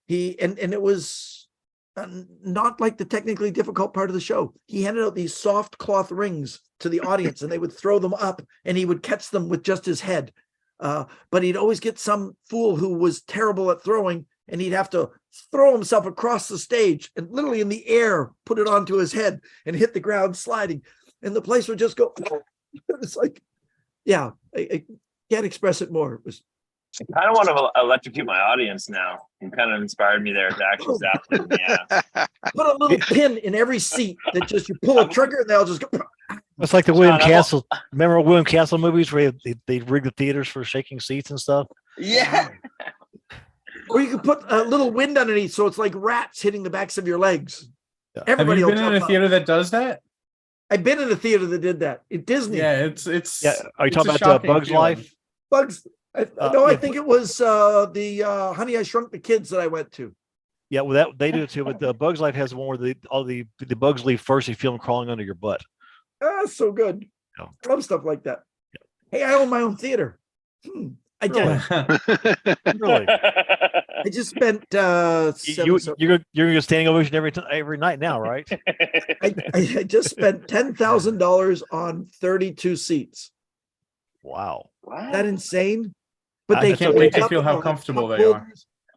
And it was not like the technically difficult part of the show. He handed out these soft cloth rings to the audience, and they would throw them up, and he would catch them with just his head. But he'd always get some fool who was terrible at throwing, and he'd have to throw himself across the stage and literally in the air, put it onto his head and hit the ground sliding. And the place would just go. It's like, yeah, I can't express it more. It was. I kind of want to electrocute my audience now. You kind of inspired me there to actually zap them in the ass. Put a little pin in every seat that just you pull a trigger and they'll just go. It's like the William Castle. Remember William Castle movies where they rig the theaters for shaking seats and stuff? Yeah. Or you could put a little wind underneath, so it's like rats hitting the backs of your legs. Yeah. Everybody Have you been will in a jump theater up. that does that? I've been in a theater that did that. At Disney. Yeah, it's. Yeah. Are you it's talking a about shocking Bugs feeling. Life? Bugs. I yeah. think it was the Honey, I Shrunk the Kids that I went to. Yeah, well, that they do it too. But the Bugs Life has one where all the bugs leave first. You feel them crawling under your butt. So good. Yeah. I love stuff like that. Yeah. Hey, I own my own theater. I did. Really? I just spent You're gonna get standing ovation every night now, right? I just spent $10,000 on 32 seats. Wow. Is that insane? But I can't wait to feel how comfortable they are.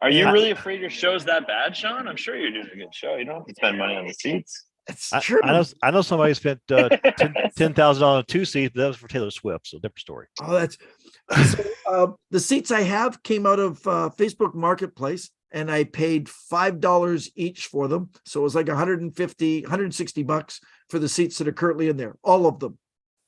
Are you really afraid your show's that bad, Sean? I'm sure you're doing a good show. You don't have to spend money on the seats. It's true. I know somebody spent $10,000 on 2 seats. That was for Taylor Swift, so different story. Oh, that's the seats I have came out of Facebook Marketplace, and I paid $5 each for them. So it was like $160 for the seats that are currently in there. All of them,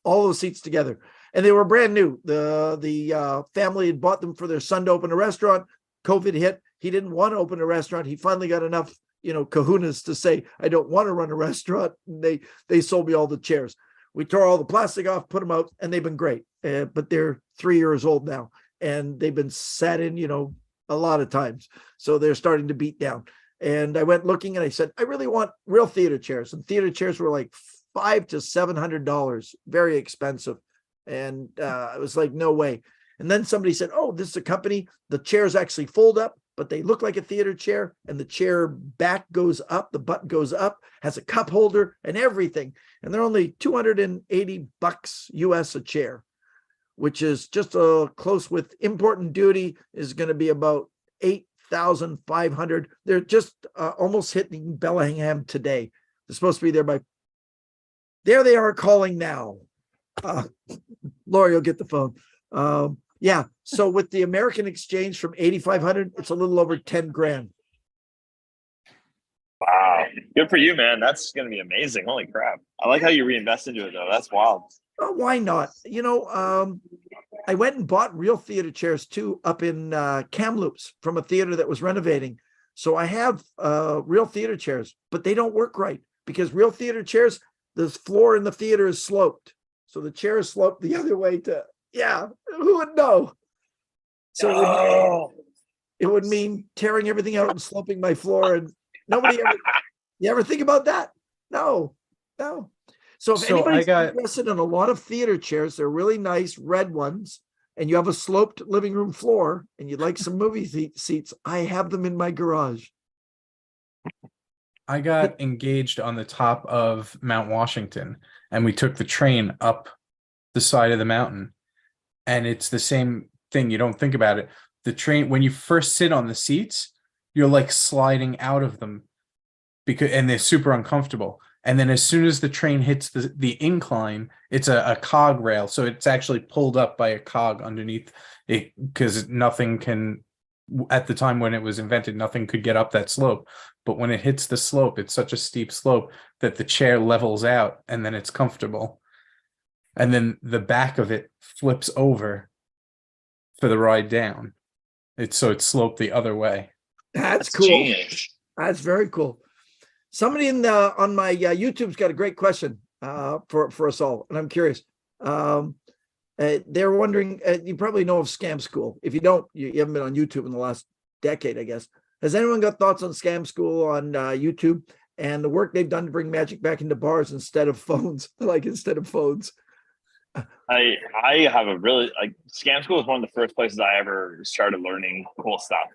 all those seats together. And they were brand new. The family had bought them for their son to open a restaurant. COVID hit. He didn't want to open a restaurant. He finally got enough, kahunas to say, I don't want to run a restaurant. And they sold me all the chairs. We tore all the plastic off, put them out, and they've been great. But they're 3 years old now, and they've been sat in, a lot of times. So they're starting to beat down. And I went looking, and I said, I really want real theater chairs. And theater chairs were like $500 to $700, very expensive. And I was like, no way. And then somebody said, oh, this is a company. The chairs actually fold up, but they look like a theater chair, and the chair back goes up, the butt goes up, has a cup holder and everything. And they're only $280 US a chair, which is just close with import and duty is going to be about $8,500. They're just almost hitting Bellingham today. They're supposed to be there by. There they are calling now. Laura, you'll get the phone. Yeah. So with the American exchange from 8,500, it's a little over 10 grand. Wow. Good for you, man. That's going to be amazing. Holy crap. I like how you reinvest into it, though. That's wild. Why not? I went and bought real theater chairs too up in Kamloops from a theater that was renovating. So I have real theater chairs, but they don't work right because real theater chairs, the floor in the theater is sloped. So the chair is sloped the other way who would know? So it would mean tearing everything out and sloping my floor. And you ever think about that? No. So if anybody's interested in a lot of theater chairs, they're really nice red ones, and you have a sloped living room floor and you'd like some movie seats, I have them in my garage. I got engaged on the top of Mount Washington, and we took the train up the side of the mountain, and it's the same thing. You don't think about it. The train, when you first sit on the seats, you're like sliding out of them and they're super uncomfortable. And then as soon as the train hits the incline, it's a cog rail. So it's actually pulled up by a cog underneath it, because nothing can, at the time when it was invented, nothing could get up that slope. But when it hits the slope, it's such a steep slope that the chair levels out and then it's comfortable. And then the back of it flips over for the ride down. It's sloped the other way. That's cool. Genius. That's very cool. Somebody on my YouTube's got a great question for us all, and I'm curious. They're wondering. You probably know of Scam School. If you don't, you haven't been on YouTube in the last decade, I guess. Has anyone got thoughts on Scam School on YouTube and the work they've done to bring magic back into bars instead of phones? Instead of phones. I have a really Scam School is one of the first places I ever started learning cool stuff.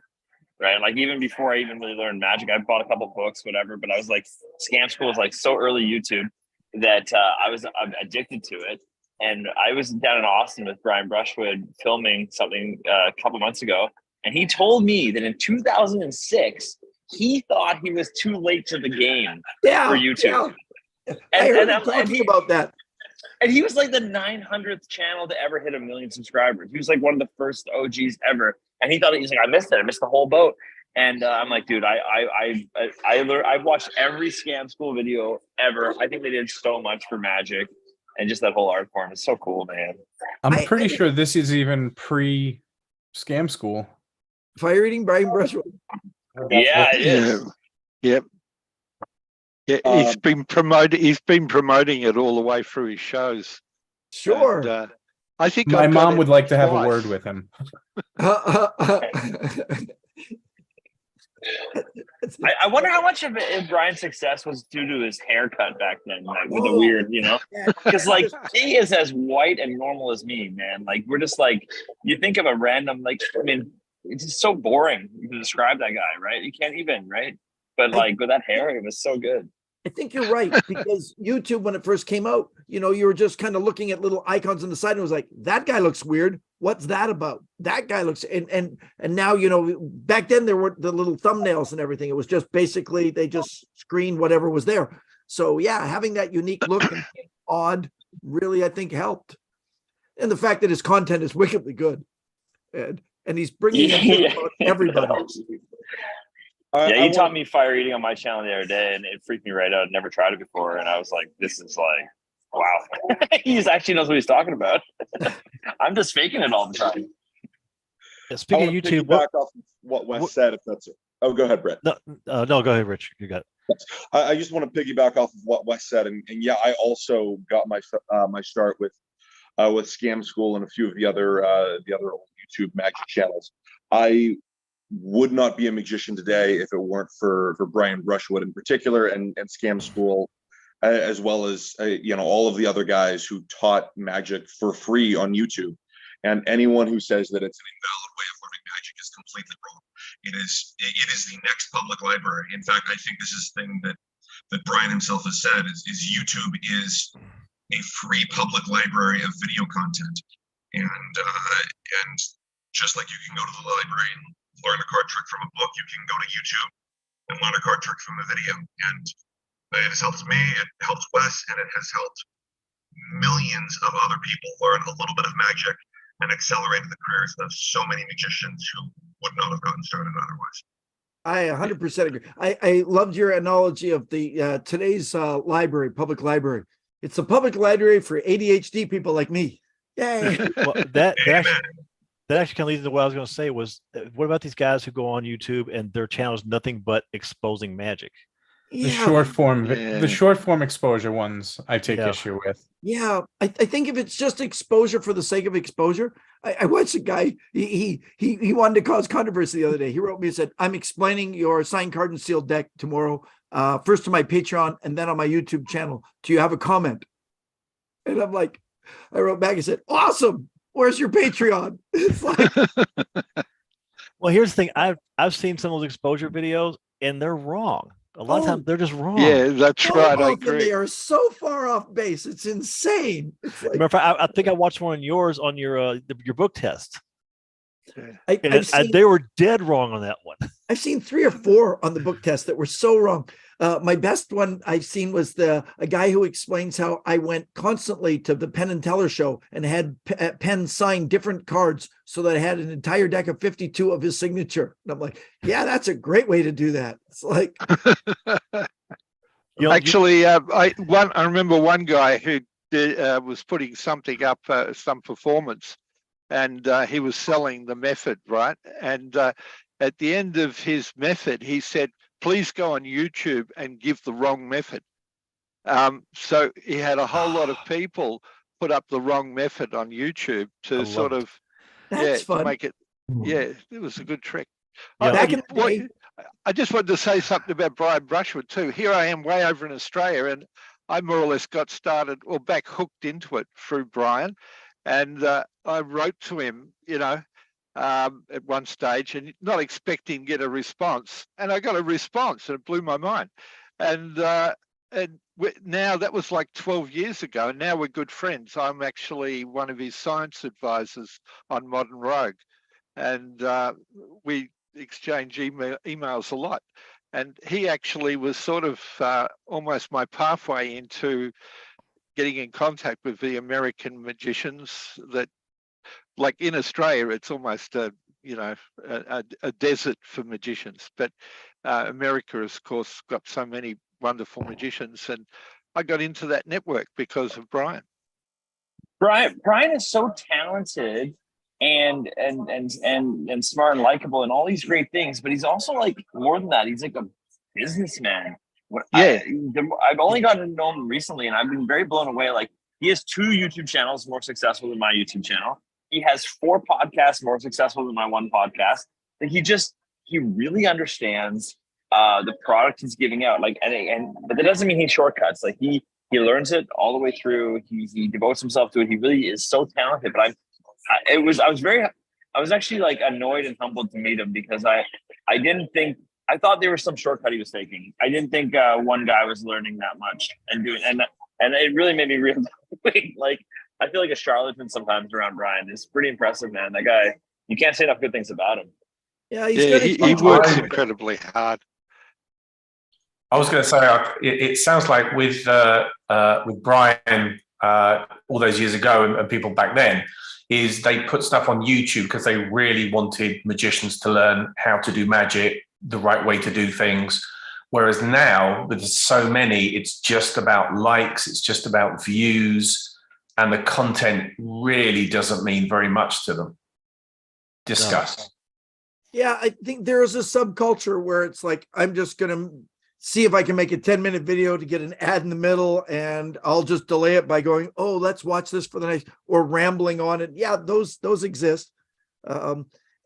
Right. Like even before I even really learned magic, I bought a couple books, whatever, but I was like, Scam School was like so early YouTube that I'm addicted to it. And I was down in Austin with Brian Brushwood filming something a couple months ago. And he told me that in 2006, he thought he was too late to the game for YouTube. Yeah. I heard him talking about that. And he was like the 900th channel to ever hit 1 million subscribers. He was like one of the first OGs ever. And he thought, he's like, I missed it. I missed the whole boat. And I'm like, dude, I've watched every Scam School video ever. I think they did so much for magic and just that whole art form. It's so cool, man. I'm pretty sure this is even pre-Scam School. Fire eating Brian Brushwood. Yeah, it is. Yep. Yeah, he's been promoting it all the way through his shows. Sure. And, I think my mom would like to have a word with him. I wonder how much of Brian's success was due to his haircut back then, like with the weird, because like he is as white and normal as me, man. Like we're just like, you think of a random, it's just so boring to describe that guy, right? You can't even, right? But like with that hair, it was so good. I think you're right, because YouTube, when it first came out, you were just kind of looking at little icons on the side and it was like, that guy looks weird. What's that about? That guy looks, and now, back then there were the little thumbnails and everything. It was just basically, they just screened whatever was there. So yeah, having that unique look and odd really, I think, helped. And the fact that his content is wickedly good. And he's bringing in everybody. Yeah, he taught me fire eating on my channel the other day, and it freaked me right out. I'd never tried it before, and I was like, "This is like, wow." He actually knows what he's talking about. I'm just faking it all the time. Yeah, speaking of YouTube, back off what Wes said, if that's it. Oh, go ahead, Brett. No, go ahead, Rich. You got it. I just want to piggyback off of what Wes said, and yeah, I also got my start with Scam School and a few of the other old YouTube magic channels. I would not be a magician today if it weren't for Brian Brushwood in particular and Scam School, as well as all of the other guys who taught magic for free on YouTube. And anyone who says that it's an invalid way of learning magic is completely wrong. It is the next public library. In fact, I think this is the thing that Brian himself has said is YouTube is a free public library of video content, and just like you can go to the library and learn a card trick from a book, you can go to YouTube and learn a card trick from a video. And it has helped me, it helped Wes, and it has helped millions of other people learn a little bit of magic and accelerated the careers of so many magicians who would not have gotten started otherwise. I 100% agree. I loved your analogy of the today's library, public library. It's a public library for ADHD people like me. Yay! Well, that actually kind of leads into what I was going to say was, what about these guys who go on YouTube and their channel is nothing but exposing magic? The short form, the short form exposure ones, I take issue with. Yeah, I think if it's just exposure for the sake of exposure, I watched a guy. He wanted to cause controversy the other day. He wrote me and said, "I'm explaining your signed card and sealed deck tomorrow, first to my Patreon and then on my YouTube channel. Do you have a comment?" And I'm like, I wrote back and said, "Awesome. Where's your Patreon?" It's like, well, here's the thing. I've seen some of those exposure videos and they're wrong. A lot of times they're just wrong. Yeah, that's right. I agree. They are so far off base. It's insane. It's like, Remember, I think I watched one of yours on your book test. They were dead wrong on that one. I've seen 3 or 4 on the book test that were so wrong. My best one I've seen was a guy who explains how I went constantly to the Penn and Teller show and had Penn sign different cards so that I had an entire deck of 52 of his signature. And I'm like, yeah, that's a great way to do that. It's like, actually, I remember one guy who was putting something up, some performance, and he was selling the method, right? And at the end of his method, he said, "Please go on YouTube and give the wrong method." So he had a whole lot of people put up the wrong method on YouTube to sort of, to make it. Yeah, it was a good trick. I just wanted to say something about Brian Brushwood too. Here I am way over in Australia, and I more or less got started or back hooked into it through Brian. And I wrote to him, at one stage, and not expecting to get a response. And I got a response, and it blew my mind. And now that was like 12 years ago, and now we're good friends. I'm actually one of his science advisors on Modern Rogue, and we exchange emails a lot. And he actually was sort of almost my pathway into getting in contact with the American magicians that, like in Australia, it's almost a desert for magicians. But America, of course, got so many wonderful magicians, and I got into that network because of Brian. Brian is so talented and smart and likable and all these great things, but he's also like more than that. He's like a businessman. I've only gotten to know him recently, and I've been very blown away. Like, he has 2 YouTube channels more successful than my YouTube channel. He has 4 podcasts more successful than my one podcast. Like, he really understands the product he's giving out. Like, but that doesn't mean he shortcuts. Like, he learns it all the way through. He devotes himself to it. He really is so talented. But I was actually like annoyed and humbled to meet him, because I didn't think. I thought there was some shortcut he was taking. I didn't think one guy was learning that much and doing, and it really made me realize, like, I feel like a charlatan sometimes around Brian. It's pretty impressive, man. That guy, you can't say enough good things about him. Yeah, he works incredibly hard. I was going to say, it sounds like with Brian all those years ago and people back then, is they put stuff on YouTube because they really wanted magicians to learn how to do magic, the right way to do things. Whereas now, with so many, it's just about likes, it's just about views, and the content really doesn't mean very much to them. Discuss. Yeah, I think there is a subculture where it's like, I'm just going to see if I can make a 10-minute video to get an ad in the middle, and I'll just delay it by going, "Oh, let's watch this for the next," or rambling on it. Yeah, those exist.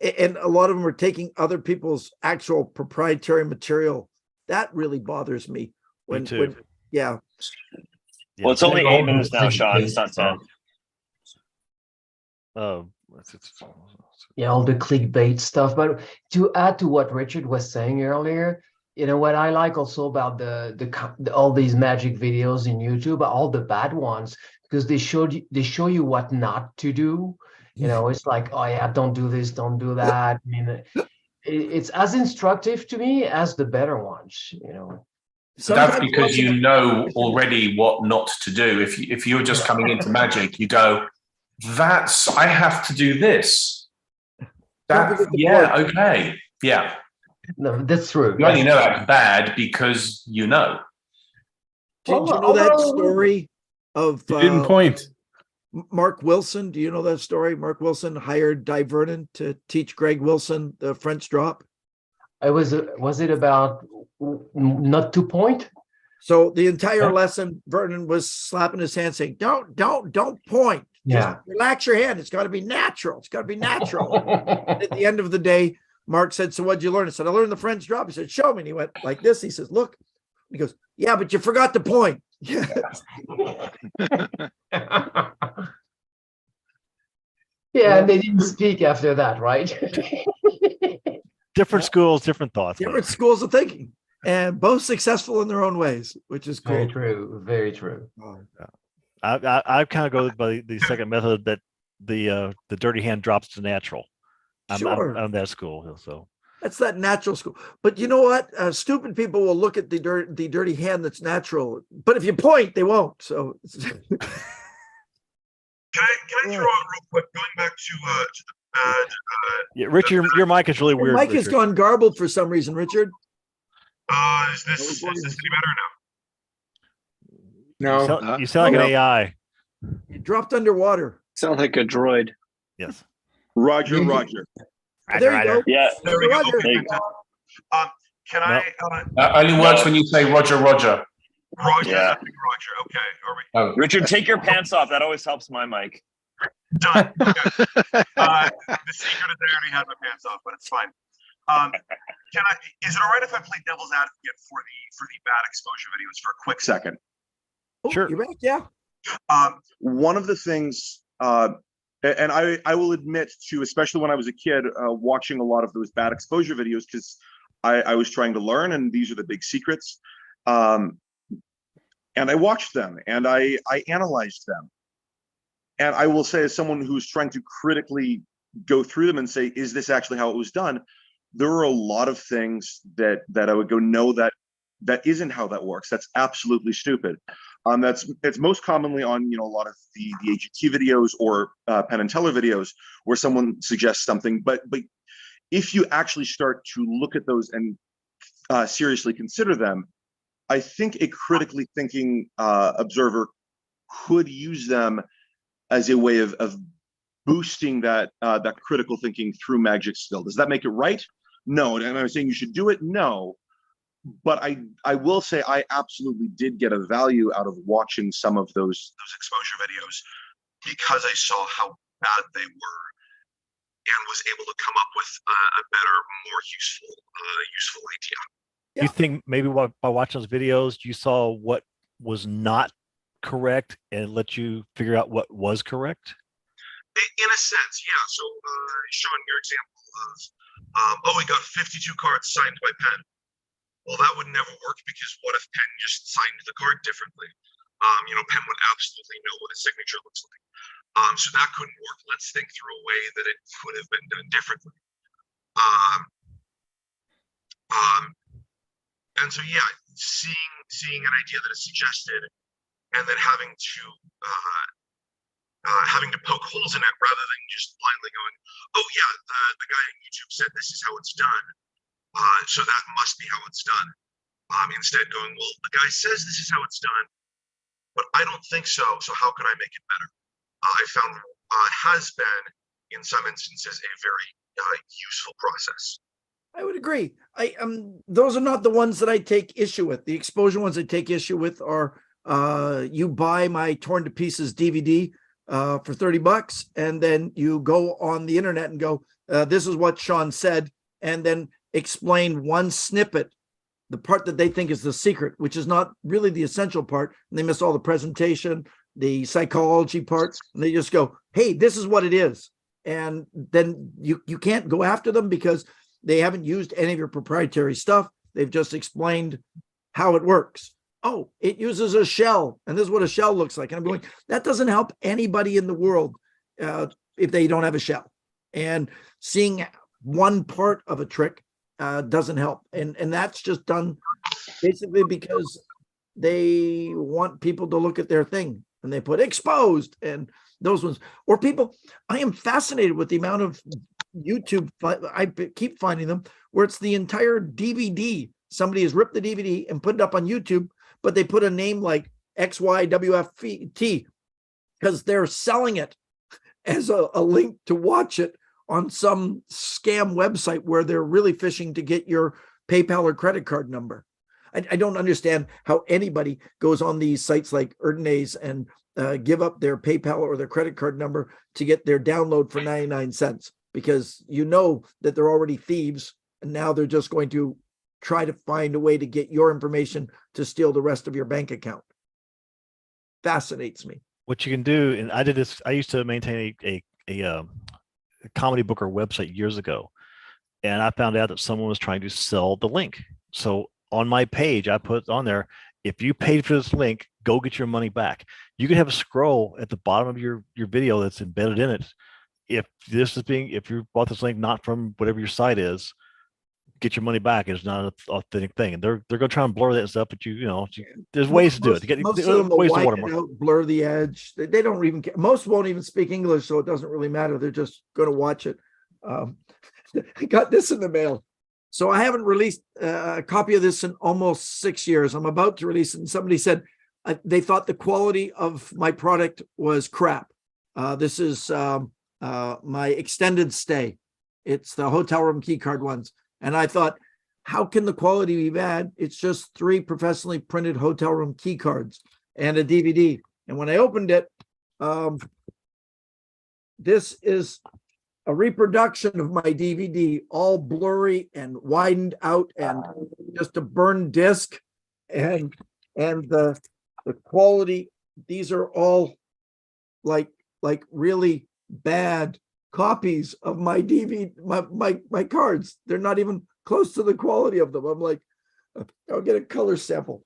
And a lot of them are taking other people's actual proprietary material. That really bothers me. Me too. Yeah. Well, it's only 8 minutes now, Shawn. It's not 10. Yeah, all the clickbait stuff. But to add to what Richard was saying earlier, what I like also about the all these magic videos in YouTube, all the bad ones, because they show you what not to do. It's like, oh yeah, don't do this, don't do that. I mean, it's as instructive to me as the better ones. That's because you know already what not to do. If you're just coming into magic, you go, I have to do this. Okay. Yeah. No, that's true. You only know that's bad because you know. Do you know that story of You didn't point. Mark Wilson? Do you know that story? Mark Wilson hired Di Vernon to teach Greg Wilson the French drop. Was it about not to point? So the entire lesson, Vernon was slapping his hand saying, don't point. Yeah. Just relax your hand. It's got to be natural. It's got to be natural. At the end of the day, Mark said, so what'd you learn? I said, I learned the French drop. He said, show me. And he went like this. He says, look. He goes, yeah, but you forgot the point. Yeah. Yeah, and they didn't speak after that, right? Different schools, different thoughts. Different schools of thinking, and both successful in their own ways, which is cool. Very true. Very true. I kind of go by the second method that the dirty hand drops to natural. I'm that school, so. That's that natural school. But you know what? Stupid people will look at the dirty hand that's natural. But if you point, they won't. So Can I throw out real quick, going back to the bad? Yeah, Richard, your mic is really weird. Mike has gone garbled for some reason, Richard. Is this any better now? No. You sound like an AI. You dropped underwater. Sound like a droid. Yes. Roger. There you go. Yeah. There we go. Roger. Okay. Can I? Only works when you say Roger. Roger. Yeah. Roger. Okay. Are we? Oh. Richard, take your pants off. That always helps my mic. Done. Okay. The secret is I already had my pants off, but it's fine. Can I? Is it all right if I play devil's advocate for the bad exposure videos for a quick second? Oh, Sure. You're right. Yeah. One of the things, and I will admit to, especially when I was a kid, watching a lot of those bad exposure videos, because I was trying to learn, and these are the big secrets. And I watched them, and I analyzed them. And I will say, as someone who's trying to critically go through them and say, is this actually how it was done? There are a lot of things that I would go, no, that isn't how that works. That's absolutely stupid. It's most commonly on a lot of the AGT videos or Penn and Teller videos where someone suggests something, but if you actually start to look at those and seriously consider them, I think a critically thinking observer could use them as a way of boosting that critical thinking through magic skill. Does that make it right? No. And I'm saying you should do it? No. But I will say I absolutely did get a value out of watching some of those exposure videos because I saw how bad they were and was able to come up with a better, more useful idea. Do you think maybe by watching those videos, you saw what was not correct and let you figure out what was correct? In a sense, yeah. So, Shawn, your example of, we got 52 cards signed by Penn. Well, that would never work because what if Penn just signed the card differently? Penn would absolutely know what a signature looks like. So that couldn't work. Let's think through a way that it could have been done differently. And so, yeah, seeing an idea that is suggested and then having to poke holes in it rather than just blindly going, oh yeah, the guy on YouTube said this is how it's done. So that must be how it's done. Instead going, well, the guy says this is how it's done, but I don't think so. So how can I make it better? I found has been, in some instances, a very useful process. I would agree. Those are not the ones that I take issue with. The exposure ones I take issue with are you buy my Torn to Pieces DVD for $30, and then you go on the internet and go, this is what Shawn said, and then explain one snippet, the part that they think is the secret, which is not really the essential part. And they miss all the presentation, the psychology parts, and they just go, hey, this is what it is. And then you can't go after them because they haven't used any of your proprietary stuff. They've just explained how it works. Oh, it uses a shell, and this is what a shell looks like. And I'm going, that doesn't help anybody in the world if they don't have a shell. And seeing one part of a trick doesn't help. And that's just done basically because they want people to look at their thing and they put exposed and those ones. Or people, I am fascinated with the amount of YouTube, I keep finding them where it's the entire DVD. Somebody has ripped the DVD and put it up on YouTube, but they put a name like XYWFT because they're selling it as a link to watch it on some scam website where they're really fishing to get your PayPal or credit card number. I don't understand how anybody goes on these sites like Erdnase and give up their PayPal or their credit card number to get their download for 99 cents, because you know that they're already thieves and now they're just going to try to find a way to get your information to steal the rest of your bank account. Fascinates me. What you can do, and I did this, I used to maintain a comedy booker website years ago, and I found out that someone was trying to sell the link. So on my page, I put on there, if you paid for this link, go get your money back. You can have a scroll at the bottom of your video that's embedded in it. If you bought this link not from whatever your site is, get your money back. It's not an authentic thing, and they're going to try and blur that stuff. But there's ways to do it. Most of them will ways to wipe it watermark. out, blur the edge. They don't even care. Most won't even speak English, so it doesn't really matter. They're just going to watch it. I got this in the mail. So I haven't released a copy of this in almost 6 years. I'm about to release it, and somebody said they thought the quality of my product was crap. This is my extended stay. It's the hotel room key card ones. And I thought, how can the quality be bad? It's just 3 professionally printed hotel room key cards and a DVD. And when I opened it, this is a reproduction of my DVD, all blurry and widened out and just a burned disc. And the quality, these are all like really bad copies of my DVD, my cards. They're not even close to the quality of them. I'm like, I'll get a color sample.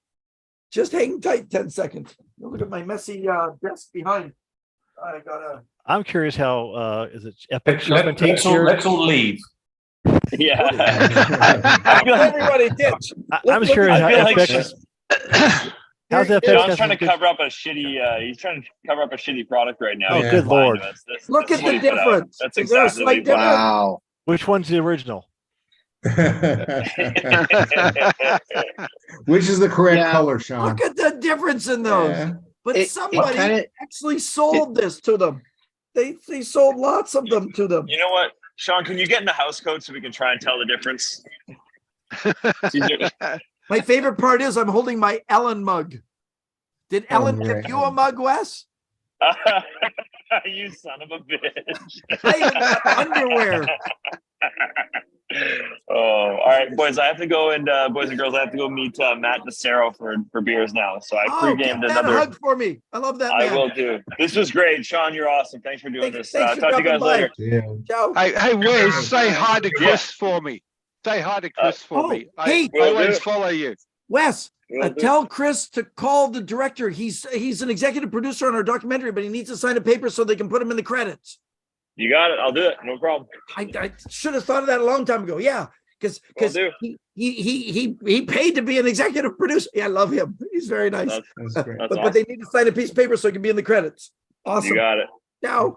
Just hang tight 10 seconds. Look at my messy desk behind. I gotta. I'm curious how is it Epic Let's all leave. Yeah. Everybody ditch. I'm curious how FX. How's FX? John's trying to cover up a shitty. He's trying to cover up a shitty product right now. Oh, good lord! Look at the difference. That's exactly what he put out. Wow. Which one's the original? Which is the correct color, Sean? Look at the difference in those. Yeah. But somebody actually sold this to them. They sold lots of them to them. You know what, Sean? Can you get in the house code so we can try and tell the difference? My favorite part is I'm holding my Ellen mug. Did Ellen give you a mug, Wes? You son of a bitch. I even got underwear. Oh, all right, boys. I have to go, and boys and girls, I have to go meet Matt DeCero for beers now. So I pre-gamed get another. A hug for me. I love that. Man. I will do. This was great, Sean. You're awesome. Thanks for doing this. Thanks for Talk to you guys dropping later. by. Ciao. Hey, Wes, say hi to Chris for me. Say hi to Chris for me. Hey, I always follow you. Wes, tell Chris to call the director. He's an executive producer on our documentary, but he needs to sign a paper so they can put him in the credits. You got it. I'll do it. No problem. I should have thought of that a long time ago. Yeah, because he paid to be an executive producer. Yeah, I love him. He's very nice. That's great. But they need to sign a piece of paper so he can be in the credits. Awesome. You got it. Now,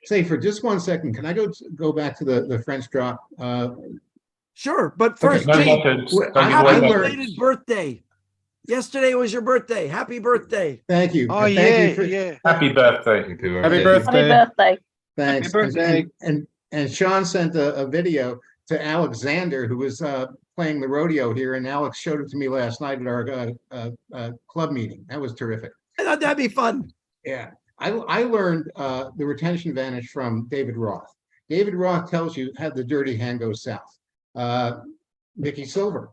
say for just 1 second, can I go back to the French drop? Sure, but first, happy belated birthday. Yesterday was your birthday. Happy birthday. Thank you. Oh, Thank you yeah. Happy birthday. Happy birthday. Happy birthday. Thanks. Happy birthday. And Sean sent a video to Alexander, who was playing the rodeo here, and Alex showed it to me last night at our club meeting. That was terrific. I thought that'd be fun. Yeah. I learned the retention advantage from David Roth. David Roth tells you how the dirty hand goes south. Mickey Silver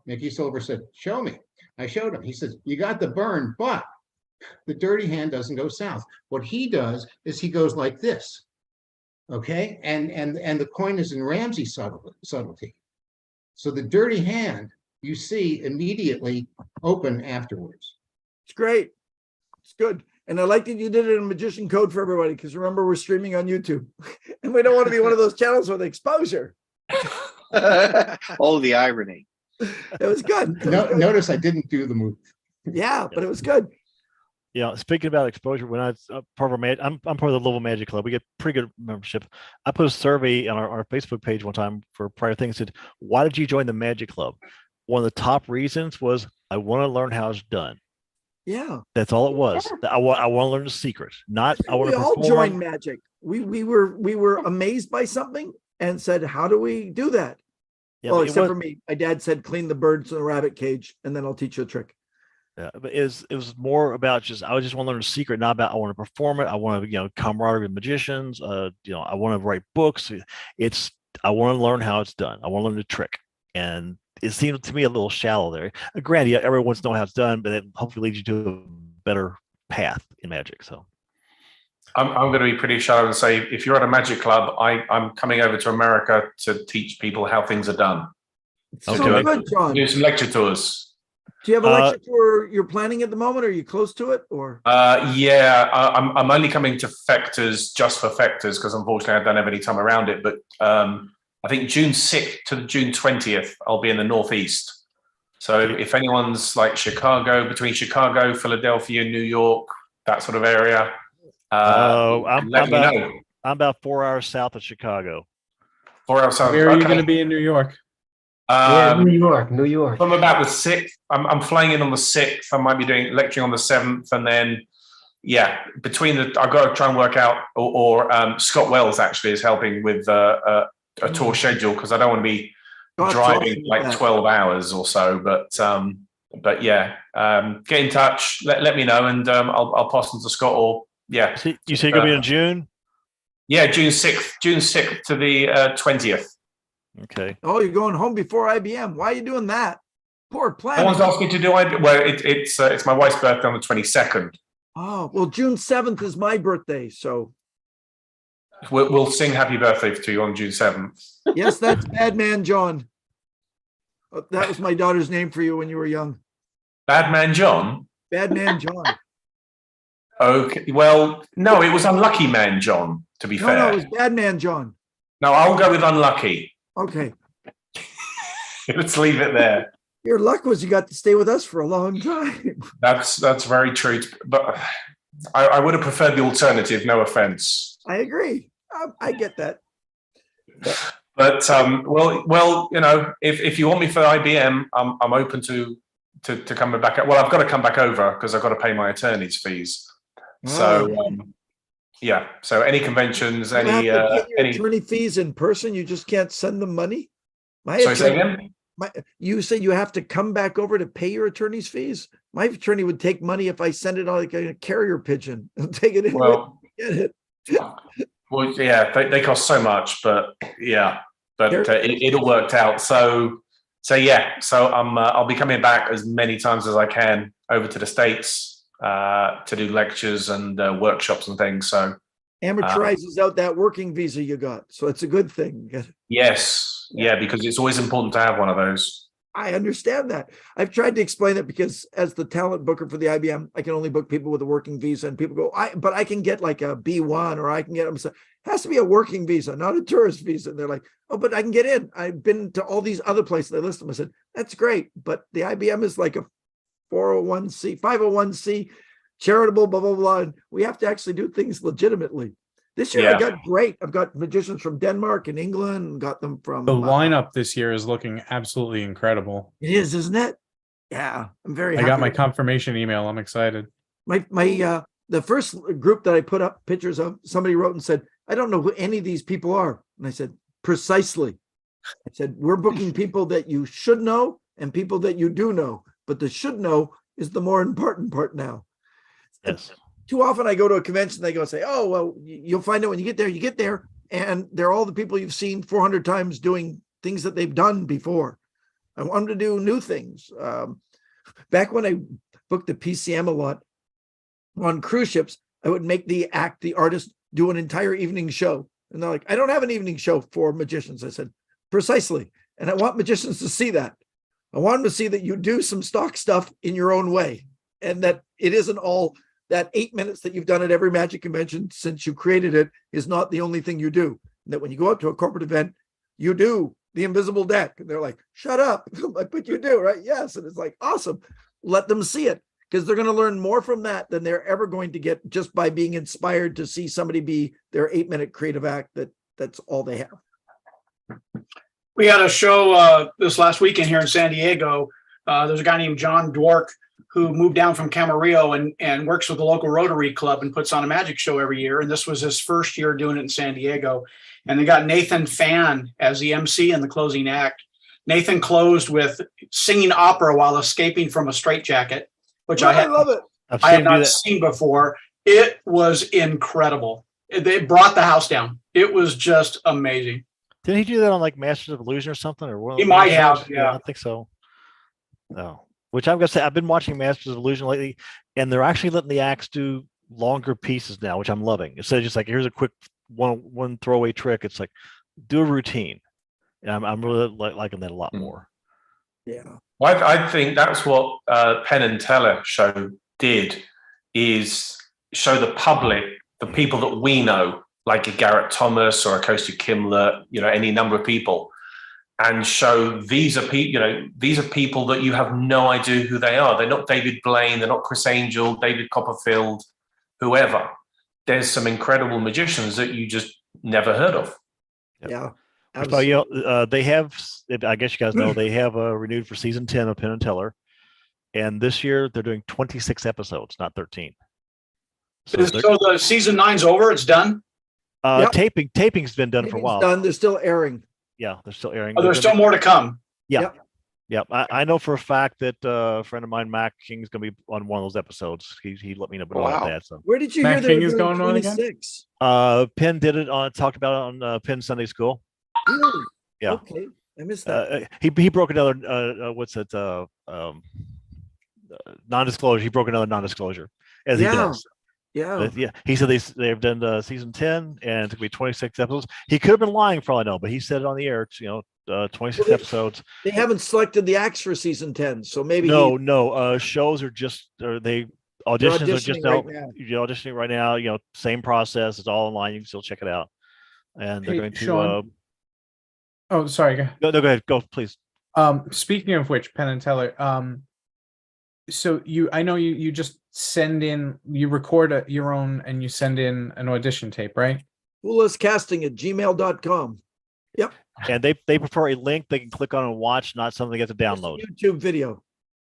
said, show me. I showed him. He says, you got the burn, but the dirty hand doesn't go south. What he does is he goes like this. Okay. And the coin is in Ramsey subtlety. So the dirty hand you see immediately open afterwards. It's great. It's good. And I like that you did it in magician code for everybody, because remember, we're streaming on YouTube and we don't want to be one of those channels with exposure. Oh, the irony. It was good. It was No, good. notice I didn't do the move. Yeah, but it was good. Yeah, speaking about exposure, when I was part of our I'm part of the Louisville Magic Club. We get pretty good membership. I put a survey on our Facebook page one time for prior things. Said, "Why did you join the Magic Club?" One of the top reasons was I want to learn how it's done. Yeah. That's all it was. I want to learn the secret. Not I want We to all perform. joined Magic. We were amazed by something and said, "How do we do that?" Yeah, Well, but it except was- for me. My dad said, "Clean the birds in the rabbit cage, and then I'll teach you a trick." Yeah, but it was more about just I just want to learn a secret, not about I want to perform it. I want to camaraderie with magicians. I want to write books. It's I want to learn how it's done. I want to learn the trick, and it seemed to me a little shallow there. Granted, yeah, everyone wants to know how it's done, but it hopefully leads you to a better path in magic. So I'm going to be pretty shallow and say if you're at a magic club, I'm coming over to America to teach people how things are done. So good, John. Do some lecture tours. Do you have a lecture tour you're planning at the moment? Are you close to it, or? Yeah, I'm only coming to Fectors just for Fectors because unfortunately I don't have any time around it. But I think June 6th to June 20th, I'll be in the Northeast. So if anyone's like Chicago, between Chicago, Philadelphia, New York, that sort of area, I'm let me know. about 4 hours south of Chicago. 4 hours south. Where are you Okay. going to be in New York? New York. From about the 6th. I'm flying in on the 6th. I might be doing lecturing on the 7th, and then between I've got to try and work out. Or Scott Wells actually is helping with a tour schedule because I don't want to be driving like 12 hours or so. But yeah, get in touch. Let me know, and I'll pass them to Scott. Or you say you're gonna be in June? Yeah, June 6th to the 20th. Okay. Oh, you're going home before IBM. Why are you doing that? Poor plan. No one's asked me to do IBM. Well, it's my wife's birthday on the 22nd. Oh, well, June 7th is my birthday, so. We'll sing happy birthday to you on June 7th. Yes, that's Bad Man John. That was my daughter's name for you when you were young. Bad Man John? Bad Man John. Okay. Well, no, it was Unlucky Man John, to be fair. No, it was Bad Man John. No, I'll go with Unlucky. Okay. Let's leave it there. Your luck was you got to stay with us for a long time. That's very true. But I would have preferred the alternative, no offense. I agree. I get that. But well, if you want me for IBM, I'm open to coming back. Well, I've got to come back over because I've got to pay my attorney's fees. So yeah. So any conventions, You have to pay your any attorney fees in person. You just can't send them money. Sorry, say again? You say you have to come back over to pay your attorney's fees. My attorney would take money if I send it on like a carrier pigeon and take it in. Well, get it. Well, yeah, they cost so much, but yeah, but it all worked out. So yeah, so I'll be coming back as many times as I can over to the States to do lectures and workshops and things. So Amortizes out that working visa you got, so it's a good thing. yes, yeah, because it's always important to have one of those. I understand that. I've tried to explain it because as the talent booker for the IBM, I can only book people with a working visa, and people go, but I can get like a B1 or I can get them. So it has to be a working visa, not a tourist visa. And they're like, oh, but I can get in. I've been to all these other places. They list them. I said, that's great. But the IBM is like a 401c, 501c, charitable, blah, blah, blah. And we have to actually do things legitimately. This year I got great. I've got magicians from Denmark and England, got them from The lineup this year is looking absolutely incredible. It is, isn't it? Yeah, I'm very happy. I got my confirmation email. I'm excited. My the first group that I put up pictures of, somebody wrote and said, I don't know who any of these people are. And I said, precisely. I said, we're booking people that you should know and people that you do know, but the should know is the more important part now. Yes. Too often I go to a convention, they go say, oh, well, you'll find out when you get there, and they're all the people you've seen 400 times doing things that they've done before. I want them to do new things. Back when I booked the PCM a lot on cruise ships, I would make the artist do an entire evening show. And they're like, I don't have an evening show for magicians. I said, precisely. And I want magicians to see that. I want them to see that you do some stock stuff in your own way, and that it isn't all that 8 minutes that you've done at every magic convention since you created it is not the only thing you do. And that when you go out to a corporate event, you do the invisible deck. And they're like, shut up. I'm like, but you do, right? Yes. And it's like, awesome. Let them see it, because they're going to learn more from that than they're ever going to get just by being inspired to see somebody be their 8-minute creative act. That's all they have. We had a show this last weekend here in San Diego. There's a guy named John Dwork who moved down from Camarillo and works with the local Rotary Club and puts on a magic show every year. And this was his first year doing it in San Diego. And they got Nathan Fan as the MC in the closing act. Nathan closed with singing opera while escaping from a straitjacket, which I love it. I had not seen before. It was incredible. They brought the house down. It was just amazing. Did he do that on like Masters of Illusion or something? Or what? He might have, yeah. I think so. No. Which I'm gonna say, I've been watching Masters of Illusion lately, and they're actually letting the acts do longer pieces now, which I'm loving. Instead of just like, here's a quick one throwaway trick, it's like do a routine. And I'm really liking that a lot more. Yeah. Well, I think that's what Penn and Teller show did, is show the public, the people that we know, like a Garrett Thomas or a Kostya Kimler, any number of people, and show these are people that you have no idea who they are. They're not David Blaine, they're not Chris Angel, David Copperfield, whoever. There's some incredible magicians that you just never heard of. Yeah. So, they have, I guess you guys know, they have renewed for season 10 of Penn and Teller. And this year they're doing 26 episodes, not 13. So the season 9's over, it's done? Yep. Taping's been done for a while. Done. They're still airing. Yeah, they're still airing. Oh, there's still more to come. Yeah. Yep. I know for a fact that a friend of mine, Mac King's going to be on one of those episodes. He let me know about that. So where did you hear King is going on again? Penn did it talked about it on Penn Sunday School. Really? Yeah. Okay. I missed that. He broke another what's it non-disclosure. He broke another non-disclosure as he does. Yeah. But yeah. He said they've done season 10 and it's gonna be 26 episodes. He could have been lying for all I know, but he said it on the air. It's 26 episodes. They haven't selected the acts for season 10, so maybe no. Shows are just auditions are just out. You're auditioning right now. Same process. It's all online. You can still check it out. And they're going to. Shawn, oh, sorry. No, go ahead. Go, please. Speaking of which, Penn and Teller. So I know you just send in, you record your own, and you send in an audition tape, right? fooluscasting@gmail.com. Yep. And they prefer a link they can click on and watch, not something they get to download. YouTube video.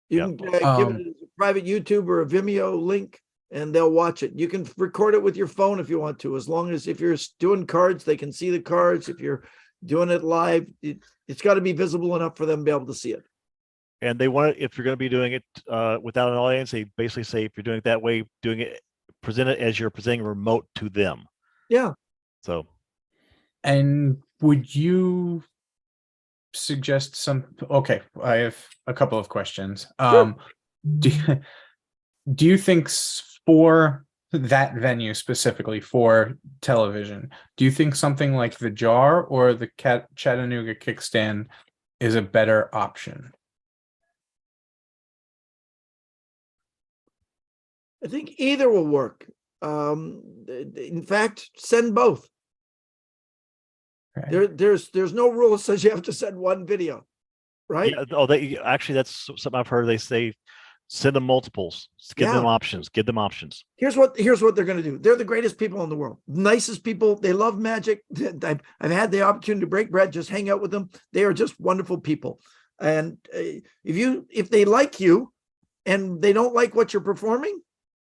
You can give it as a private YouTube or a Vimeo link, and they'll watch it. You can record it with your phone if you want to, as long as if you're doing cards, they can see the cards. If you're doing it live, it's got to be visible enough for them to be able to see it. And they want it, if you're going to be doing it without an audience, they basically say if you're doing it that way, present it as you're presenting remote to them. Yeah. So. And would you suggest okay, I have a couple of questions. Sure. Do you think for that venue specifically for television, do you think something like the Jar or the Chattanooga Kickstand is a better option? I think either will work. In fact, send both. Okay. There's no rule that says you have to send one video, right? Yeah, that's something I've heard. They say send them multiples. Give them options. Give them options. Here's what they're going to do. They're the greatest people in the world, nicest people. They love magic. I've had the opportunity to break bread, just hang out with them. They are just wonderful people. And if they like you, and they don't like what you're performing,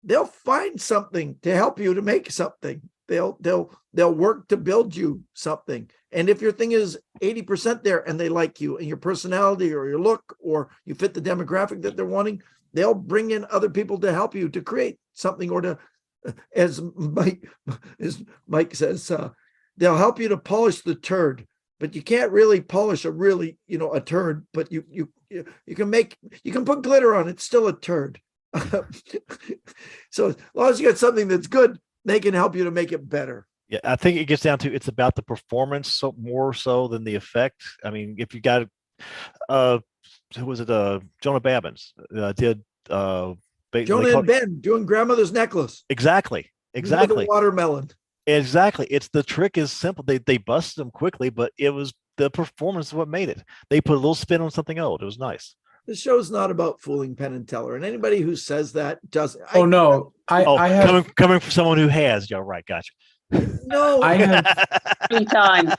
they'll find something to help you to make something. They'll work to build you something. And if your thing is 80% there and they like you and your personality or your look, or you fit the demographic that they're wanting, they'll bring in other people to help you to create something, or to, as Mike says, they'll help you to polish the turd. But you can't really polish a turd, but you can put glitter on it, it's still a turd. So as long as you got something that's good, they can help you to make it better. Yeah, I think it gets down to it's about the performance, so more so than the effect. I mean, if you got who was it? Jonah Babbins did Jonah and Ben doing Grandmother's Necklace. Exactly. With a watermelon. Exactly. It's the trick is simple. They busted them quickly, but it was the performance is what made it. They put a little spin on something old. It was nice. The show's not about fooling Penn and Teller, and anybody who says that doesn't. Oh no, I have coming from someone who has. Yeah, right. Gotcha. No, I have 3 times.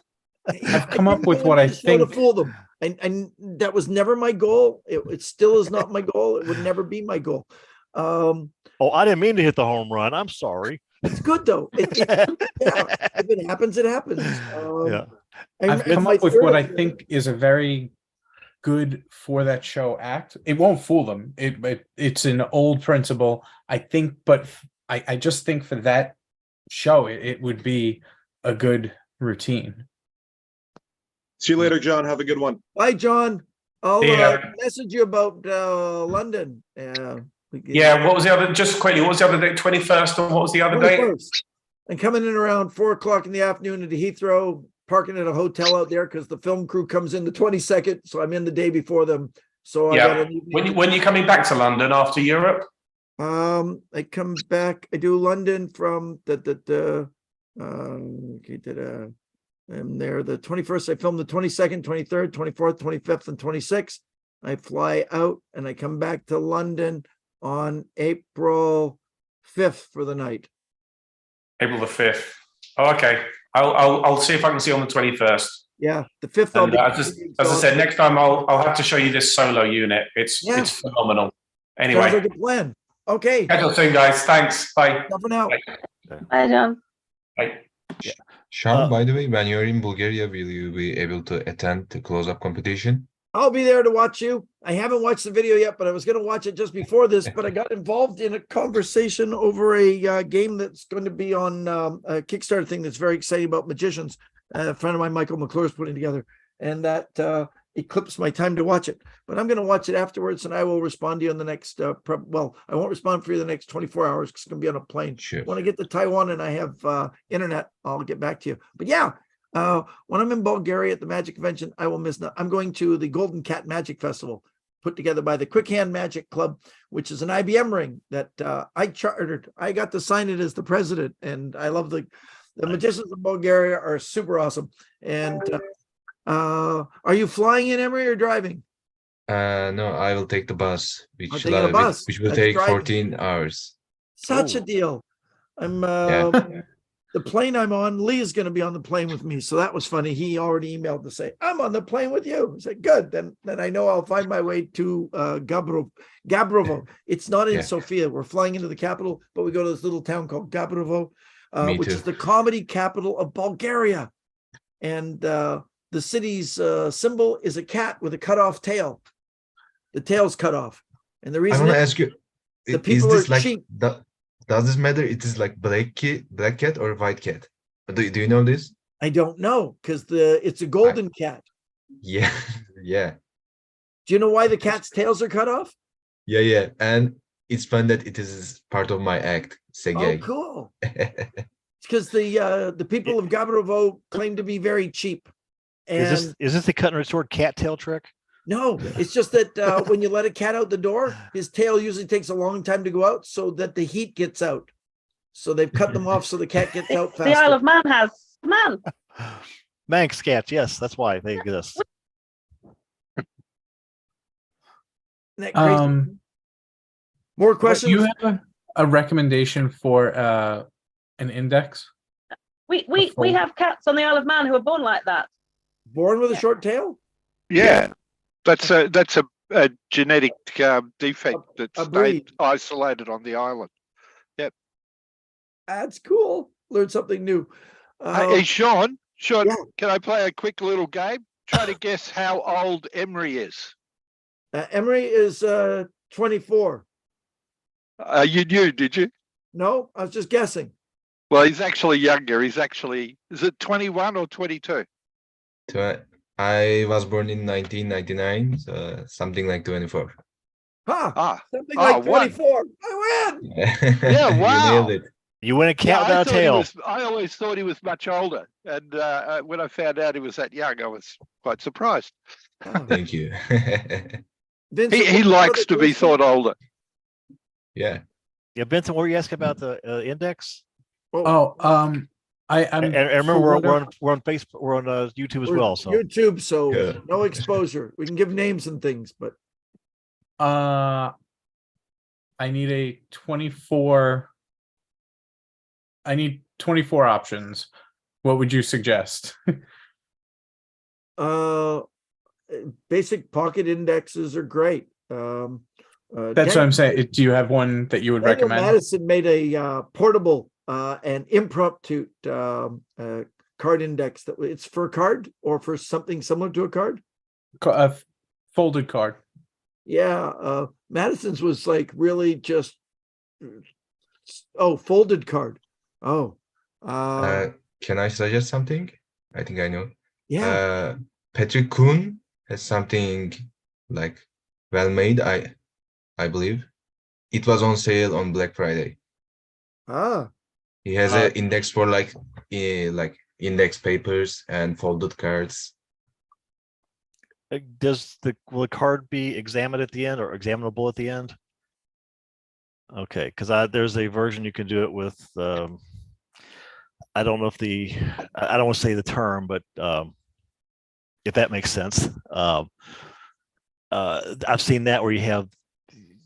I've come up with what I to think. fool them, and that was never my goal. It still is not my goal. It would never be my goal. I didn't mean to hit the home run. I'm sorry. It's good though. Yeah, if it happens, it happens. Yeah. I've come up with what I think is a very good for that show act. It won't fool them. It's an old principle, I think, but I just think for that show, it would be a good routine. See you later, John. Have a good one. Bye, John. I'll message you about London. Yeah, what was the other? Just quickly, what was the other date? 21st, or what was the other date? 21st. And coming in around 4:00 in the afternoon into Heathrow, parking at a hotel out there because the film crew comes in the 22nd, so I'm in the day before them. So yeah, when are you coming back to London after Europe? I come back. I do London from I'm there the 21st. I film the 22nd, 23rd, 24th, 25th, and 26th. I fly out and I come back to London on April 5th for the night. April the 5th. Oh, okay. I'll see if I can see on the 21st. Yeah, the 5th. And, as I said, next time I'll have to show you this solo unit. It's phenomenal. Anyway, sounds like a plan. Okay. Catch you soon, guys. Thanks. Bye. Bye for now. Bye, John. Bye. Yeah. Sean, by the way, when you're in Bulgaria, will you be able to attend the close-up competition? I'll be there to watch you. I haven't watched the video yet, but I was going to watch it just before this, but I got involved in a conversation over a game that's going to be on a Kickstarter thing that's very exciting about magicians. A friend of mine, Michael McClure, is putting together, and that eclipsed my time to watch it. But I'm going to watch it afterwards, and I will respond to you on the next, I won't respond for you the next 24 hours because it's going to be on a plane. Sure. When I get to Taiwan and I have internet, I'll get back to you. But yeah, when I'm in Bulgaria at the Magic Convention, I will miss nothing. I'm going to the Golden Cat Magic Festival put together by the Quick Hand Magic Club, which is an IBM ring that I chartered. I got to sign it as the president, and I love the magicians in Bulgaria are super awesome. And are you flying in, Emery, or driving? No, I will take the bus, which taking a bus. which will That's take driving. 14 hours. Such a deal. I'm the plane I'm on, Lee is going to be on the plane with me. So that was funny. He already emailed to say, I'm on the plane with you. I said, good. Then I know I'll find my way to Gabrovo. It's not in Sofia. We're flying into the capital, but we go to this little town called Gabrovo, which is the comedy capital of Bulgaria. And the city's symbol is a cat with a cut off tail. The tail's cut off. And the I reason want to ask you, the is people this are like cheap. does this matter? It is like black cat or white cat? Do you know this? I don't know because it's a golden cat. Yeah, yeah, Do you know why the cat's tails are cut off? yeah. And it's fun that it is part of my act. It's a Oh, gag. cool. Because the people of Gabrovo claim to be very cheap. And Is this the cut and restored cattail trick? no, it's just that when you let a cat out the door, his tail usually takes a long time to go out so that the heat gets out. So they've cut them off so the cat gets out faster. The Isle of Man has man. Manx cats, yes, that's why they exist. Isn't that crazy? More questions? You have a recommendation for an index? We have cats on the Isle of Man who are born like that. Born with a short tail? Yeah, that's a genetic defect that's a breed. stayed isolated on the island. Yep. That's cool. Learn something new. Hey, Sean, yeah. can I play a quick little game? Try to guess how old Emery is. Emery is 24. You knew, did you? No, I was just guessing. Well, he's actually younger. Is it 21 or 22? I was born in 1999, so something like 24. Something like 24. I win. Yeah, wow. You nailed it. You win a cat without a tail. I always thought he was much older. And when I found out he was that young, I was quite surprised. Thank you. Vincent, He likes to be thought older. Yeah. Yeah, Benson, what were you asking about the index? I I'm and remember, for we're whatever- on Facebook, we're on YouTube as We're well. So YouTube, so Yeah. no exposure. We can give names and things, but I need a 24. I need 24 options. What would you suggest? uh, basic pocket indexes are great. That's what I'm saying. Do you have one that you would Daniel recommend? Madison made a portable and impromptu card index that it's for a card or for something similar to a card. A folded card. Yeah, Madison's was like really just folded card. Can I suggest something? I think I know. Yeah. Patrick Kuhn has something like well made. I believe it was on sale on Black Friday. He has an index for like index papers and folded cards. Will the card be examined at the end or examinable at the end? Okay, because there's a version you can do it with. I don't know if I don't want to say the term, but if that makes sense. I've seen that where you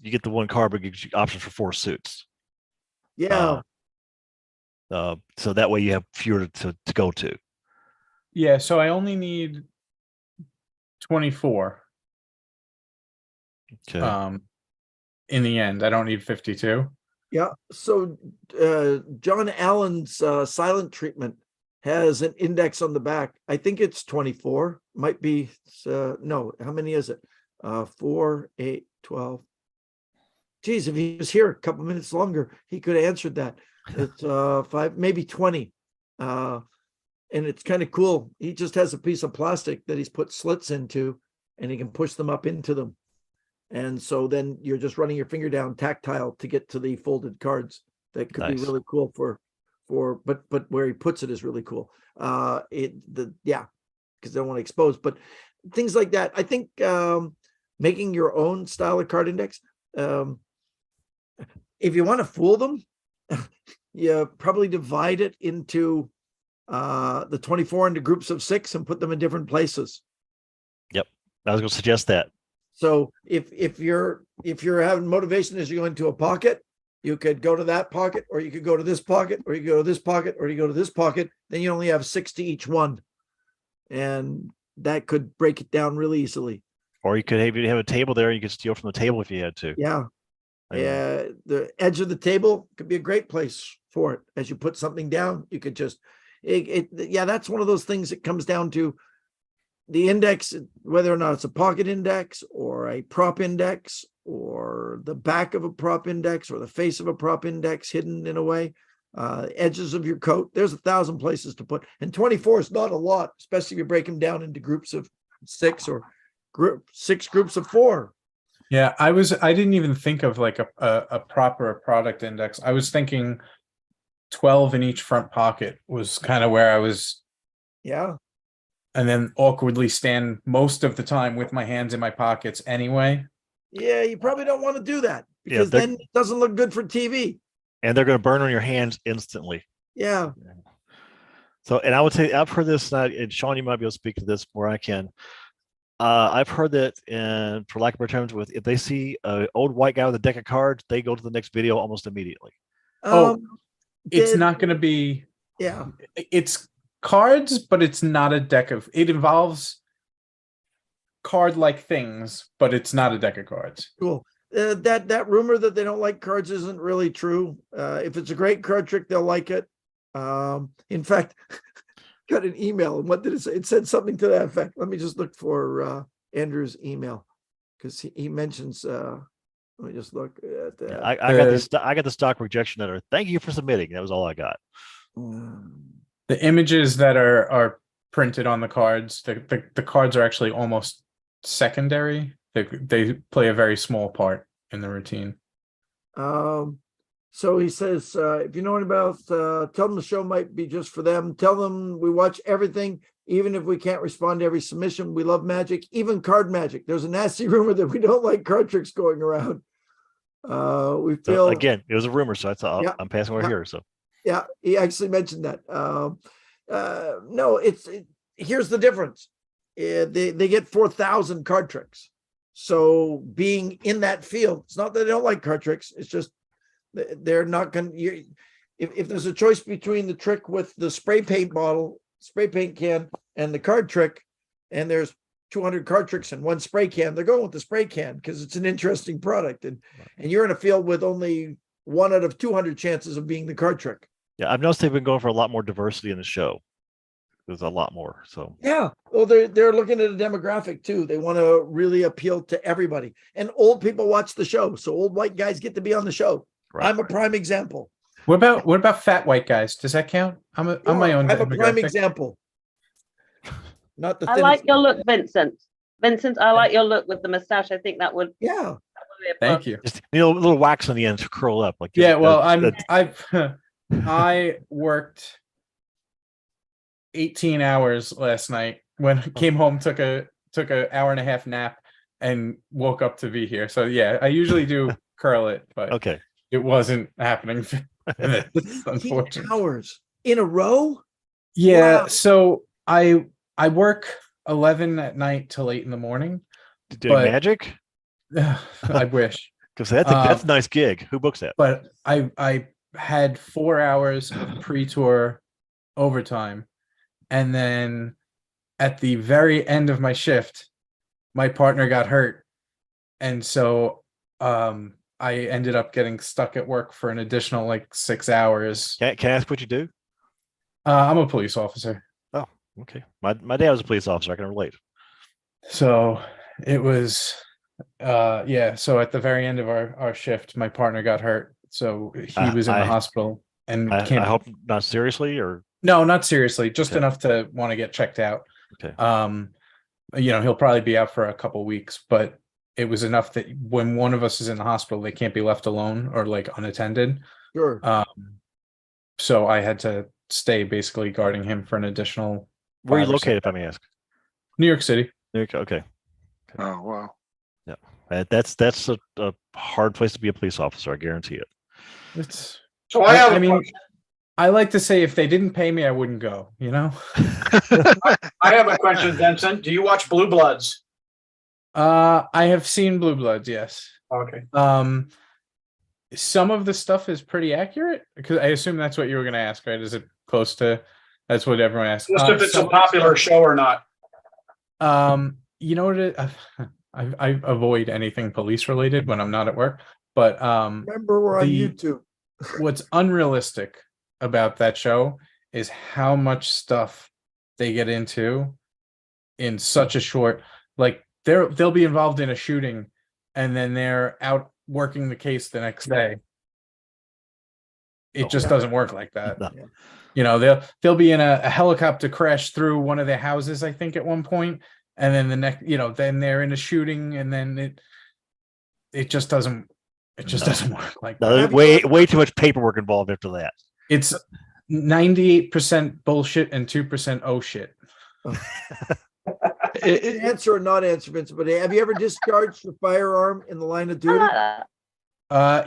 get the one card, but gives you options for 4 suits. Yeah. So that way you have fewer to go to. Yeah, so I only need 24. Okay. In the end, I don't need 52. Yeah. So John Allen's silent treatment has an index on the back. I think it's 24. Might be no. How many is it? 4, 8, 12. Geez, if he was here a couple minutes longer, he could have answered that. It's 5, maybe 20. And it's kind of cool. He just has a piece of plastic that he's put slits into, and he can push them up into them. And so then you're just running your finger down tactile to get to the folded cards. That could be really cool but where he puts it is really cool. Because they don't want to expose, but things like that. I think making your own style of card index, if you want to fool them, you probably divide it into the 24 into groups of 6 and put them in different places. Yep, I was going to suggest that. So if you're having motivation as you go into a pocket, you could go to that pocket, or you could go to this pocket, or you go to this pocket, or you go to this pocket. Then you only have 6 to each one, and that could break it down really easily. Or you could have a table there. You could steal from the table if you had to. Yeah. The edge of the table could be a great place for it. As you put something down, you could just that's one of those things that comes down to the index, whether or not it's a pocket index or a prop index or the back of a prop index or the face of a prop index hidden in a way, edges of your coat. There's 1,000 places to put, and 24 is not a lot, especially if you break them down into groups of 6 or 6 groups of 4. Yeah, I didn't even think of like a proper product index. I was thinking 12 in each front pocket was kind of where I was. Yeah. And then awkwardly stand most of the time with my hands in my pockets anyway. Yeah, you probably don't want to do that because then it doesn't look good for TV. And they're going to burn on your hands instantly. Yeah. So, and I would say I've heard this, and Shawn, you might be able to speak to this more. I can. I've heard that, and for lack of better terms, if they see an old white guy with a deck of cards, they go to the next video almost immediately. It's not going to be. Yeah. It's cards, but it's not a deck of. It involves card-like things, but it's not a deck of cards. Cool. That rumor that they don't like cards isn't really true. If it's a great card trick, they'll like it. In fact, got an email, and what did it say? It said something to that effect. Let me just look for Andrew's email because he mentions. Let me just look at that. I got the stock rejection letter. Thank you for submitting. That was all I got. The images that are printed on the cards, the cards are actually almost secondary. They play a very small part in the routine. So he says, if you know anything about, tell them the show might be just for them. Tell them we watch everything, even if we can't respond to every submission. We love magic, even card magic. There's a nasty rumor that we don't like card tricks going around. We feel again, it was a rumor, so I thought I'm passing over here. So Yeah, he actually mentioned that. No, here's the difference. They get 4,000 card tricks. So being in that field, it's not that they don't like card tricks. It's just they're not going to. If there's a choice between the trick with the spray paint can, and the card trick, and there's 200 card tricks in one spray can, they're going with the spray can because it's an interesting product. And you're in a field with only 1 out of 200 chances of being the card trick. Yeah, I've noticed they've been going for a lot more diversity in the show. There's a lot more. So yeah, well, they're looking at a demographic too. They want to really appeal to everybody, and old people watch the show, so old white guys get to be on the show. Right. I'm a prime example. What about fat white guys? Does that count? I'm my own. I'm a prime example. Not the. I like your look, Vincent. Vincent, I like your look with the mustache. I think that would. Yeah. Thank you. Just a little wax on the end to curl up, like. Yeah, well, I worked 18 hours last night. When I came home, took a hour and a half nap, and woke up to be here. So yeah, I usually do curl it, but okay, it wasn't happening. 18 hours in a row. Yeah, wow. So I work 11 at night till 8 in the morning. Doing magic? I wish. Because that's a nice gig. Who books that? But I had 4 hours of pre-tour overtime, and then at the very end of my shift, my partner got hurt, and so I ended up getting stuck at work for an additional like 6 hours. Can I ask what you do? I'm a police officer. Oh, okay. My dad was a police officer. I can relate. So it was, yeah. So at the very end of our shift, my partner got hurt. So he was in the hospital, and I hope not seriously, or no, not seriously, just okay. enough to want to get checked out. Okay. He'll probably be out for a couple weeks, but it was enough that when one of us is in the hospital, they can't be left alone or like unattended. Sure. So I had to stay basically guarding him for an additional. Where are you located, if I may ask? New York City. New York. Okay. Oh wow. Yeah, that's a hard place to be a police officer. I guarantee it. It's. So I mean, I like to say if they didn't pay me, I wouldn't go. You know. I have a question, Vincent. Do you watch Blue Bloods? I have seen Blue Bloods. Yes. Okay. Some of the stuff is pretty accurate, because I assume that's what you were going to ask, right? Is it close to? That's what everyone asks. Just if it's a popular show or not. You know what? I avoid anything police related when I'm not at work. But remember, we're on YouTube. What's unrealistic about that show is how much stuff they get into in such a short. Like they'll be involved in a shooting, and then they're out working the case the next day. It just doesn't work like that. No. You know, they'll be in a helicopter crash through one of their houses, I think, at one point, and then the next, then they're in a shooting, and then it just doesn't work like that. Way too much paperwork involved after that. It's 98% bullshit and 2% oh shit. Answer or not answer, Vince, but have you ever discharged a firearm in the line of duty?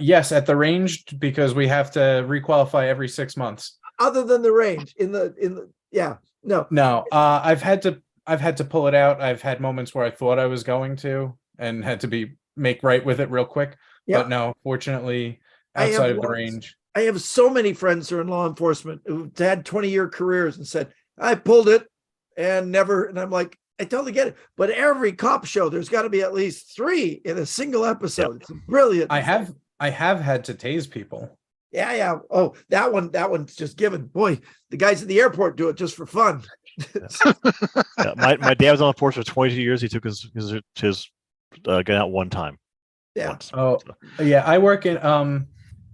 Yes, at the range, because we have to requalify every 6 months. Other than the range, no. I've had to pull it out. I've had moments where I thought I was going to, and had to make right with it real quick. Yeah. But no, fortunately, outside of the range. I have so many friends who are in law enforcement who've had 20-year careers and said, I pulled it and never, and I'm like, I totally get it. But every cop show, there's got to be at least 3 in a single episode. Yep. It's brilliant. I have had to tase people. Yeah. Oh, that one's just given. Boy, the guys at the airport do it just for fun. My dad was on the force for 22 years. He took his gun out one time. Yeah. Once. Oh, yeah. I work in.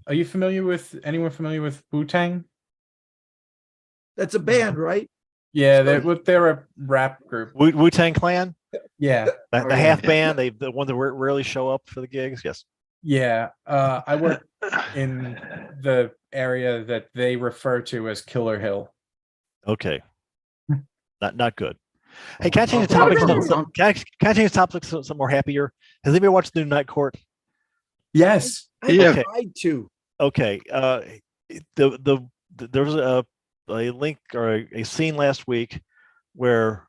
Are you familiar with Wu-Tang? That's a band, right? Yeah, they're a rap group. Wu-Tang Clan. Yeah, the half band. The one that rarely show up for the gigs. Yes. Yeah, I work in the area that they refer to as Killer Hill. Okay, not good. Hey, can I change the topic? Can I change the topic to something more happier? Has anybody watched the new Night Court? Yes. I tried to. Okay. The there was a link or a scene last week where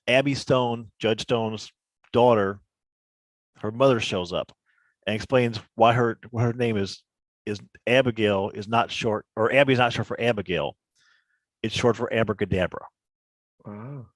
Abby Stone, Judge Stone's daughter, her mother shows up and explains why her name is Abigail is not short, or Abby's not short for Abigail. It's short for abracadabra. Wow.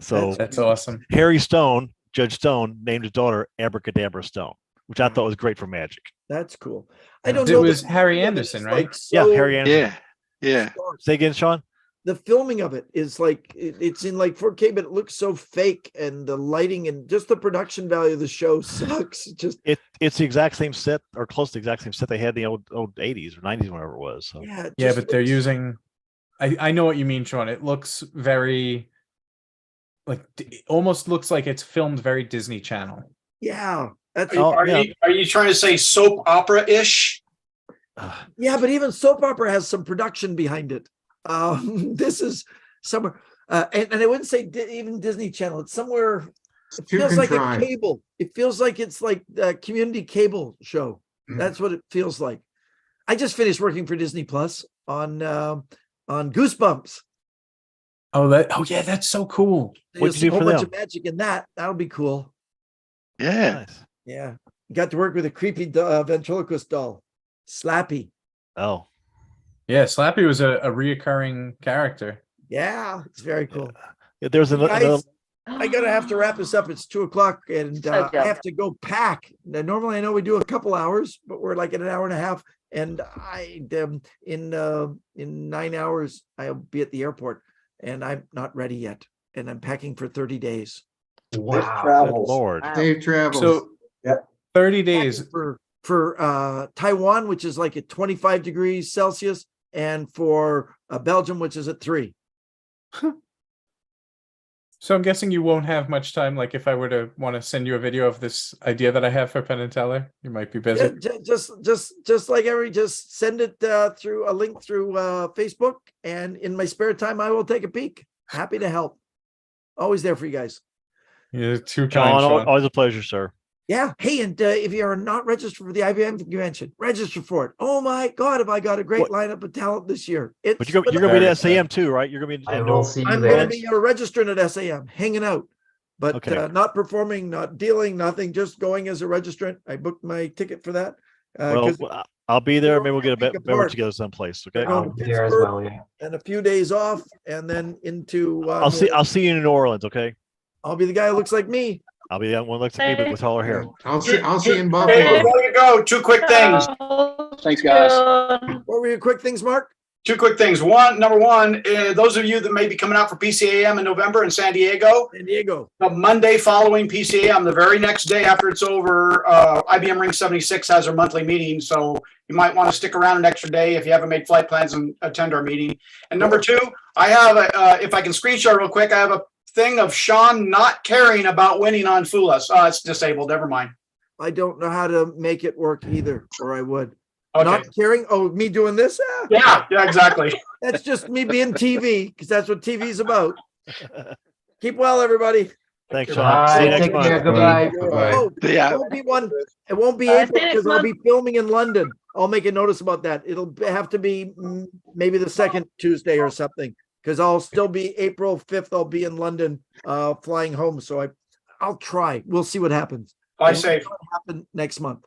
So That's awesome. Harry Stone, Judge Stone, named his daughter Abracadabra Stone, which I thought was great for magic. That's cool. I don't It know. was the Harry filming of it Anderson, is, right? like, so- Yeah, Harry Anderson. Yeah. Say again, Sean. The filming of it is like it's in like 4K, but it looks so fake, and the lighting and just the production value of the show sucks. It's the exact same set, or close to the exact same set they had in the old 80s or 90s, whatever it was. So. Yeah, but they're using. I know what you mean, Sean. It looks very, like, it almost looks like it's filmed very Disney Channel. Yeah, that's Are you trying to say soap opera ish? yeah, but even soap opera has some production behind it. This is somewhere, and I wouldn't say even Disney Channel. It's somewhere. It too feels like a contrived. cable. It feels like it's like a community cable show. That's what it feels like. I just finished working for Disney Plus on Goosebumps. Oh, yeah, that's so cool. You'll see a whole bunch of magic in that. That'll be cool. Yeah. Nice. Yeah, got to work with a creepy ventriloquist doll, Slappy. Oh. Yeah, Slappy was a reoccurring character. Yeah, it's very cool. Yeah, there's Hey, another. guys, I gotta have to wrap this up. It's 2:00, and I have to go pack. Now, normally, I know we do a couple hours, but we're like at an hour and a half. And I in 9 hours I'll be at the airport, and I'm not ready yet. And I'm packing for 30 days. Wow. Good Lord. Safe travels. So, 30 days for Taiwan, which is like at 25 degrees Celsius, and for Belgium, which is at 3. So I'm guessing you won't have much time. Like, if I were to want to send you a video of this idea that I have for Penn and Teller, you might be busy. Just like just send it through a link through Facebook, and in my spare time I will take a peek. Happy to help. Always there for you guys. You're too kind, Sean, Sean. always a pleasure, sir. Yeah. Hey, and if you are not registered for the IBM convention, register for it. Oh my God, have I got a great lineup of talent this year? But you're going to be at SAM too, right? You're going to be. I will see you I'm there. going to be registering at SAM, hanging out, but Okay. not performing, not dealing, nothing. Just going as a registrant. I booked my ticket for that. Well, I'll be there. Maybe we'll get a week member apart. together someplace. Okay. Going to Pittsburgh, and a few days off, and then into. I'll see you in New Orleans. Okay. I'll be the guy who looks like me. I'll be the one who looks like me, but with taller hair. I'll see you in Hey, Buffalo. before you go, two quick things. Thanks, guys. What were your quick things, Mark? Two quick things. Number one, those of you that may be coming out for PCAM in November in San Diego. The Monday following PCAM, the very next day after it's over, IBM Ring 76 has their monthly meeting. So you might want to stick around an extra day if you haven't made flight plans and attend our meeting. And number two, I have, if I can screenshot real quick, I have a thing of Sean not caring about winning on Fool Us. It's disabled. Never mind. I don't know how to make it work either, or I would. Okay. Not caring. Oh, me doing this? Yeah, exactly. That's just me being TV, because that's what TV is about. Keep well, everybody. Thanks, Sean. See you next month. Goodbye. Oh, Yeah. it won't be one. It won't be April because I'll be filming in London. I'll make a notice about that. It'll have to be maybe the second Tuesday or something, because I'll still be April 5th. I'll be in London, flying home. So I'll try. We'll see what happens. Fly safe. Happen next month.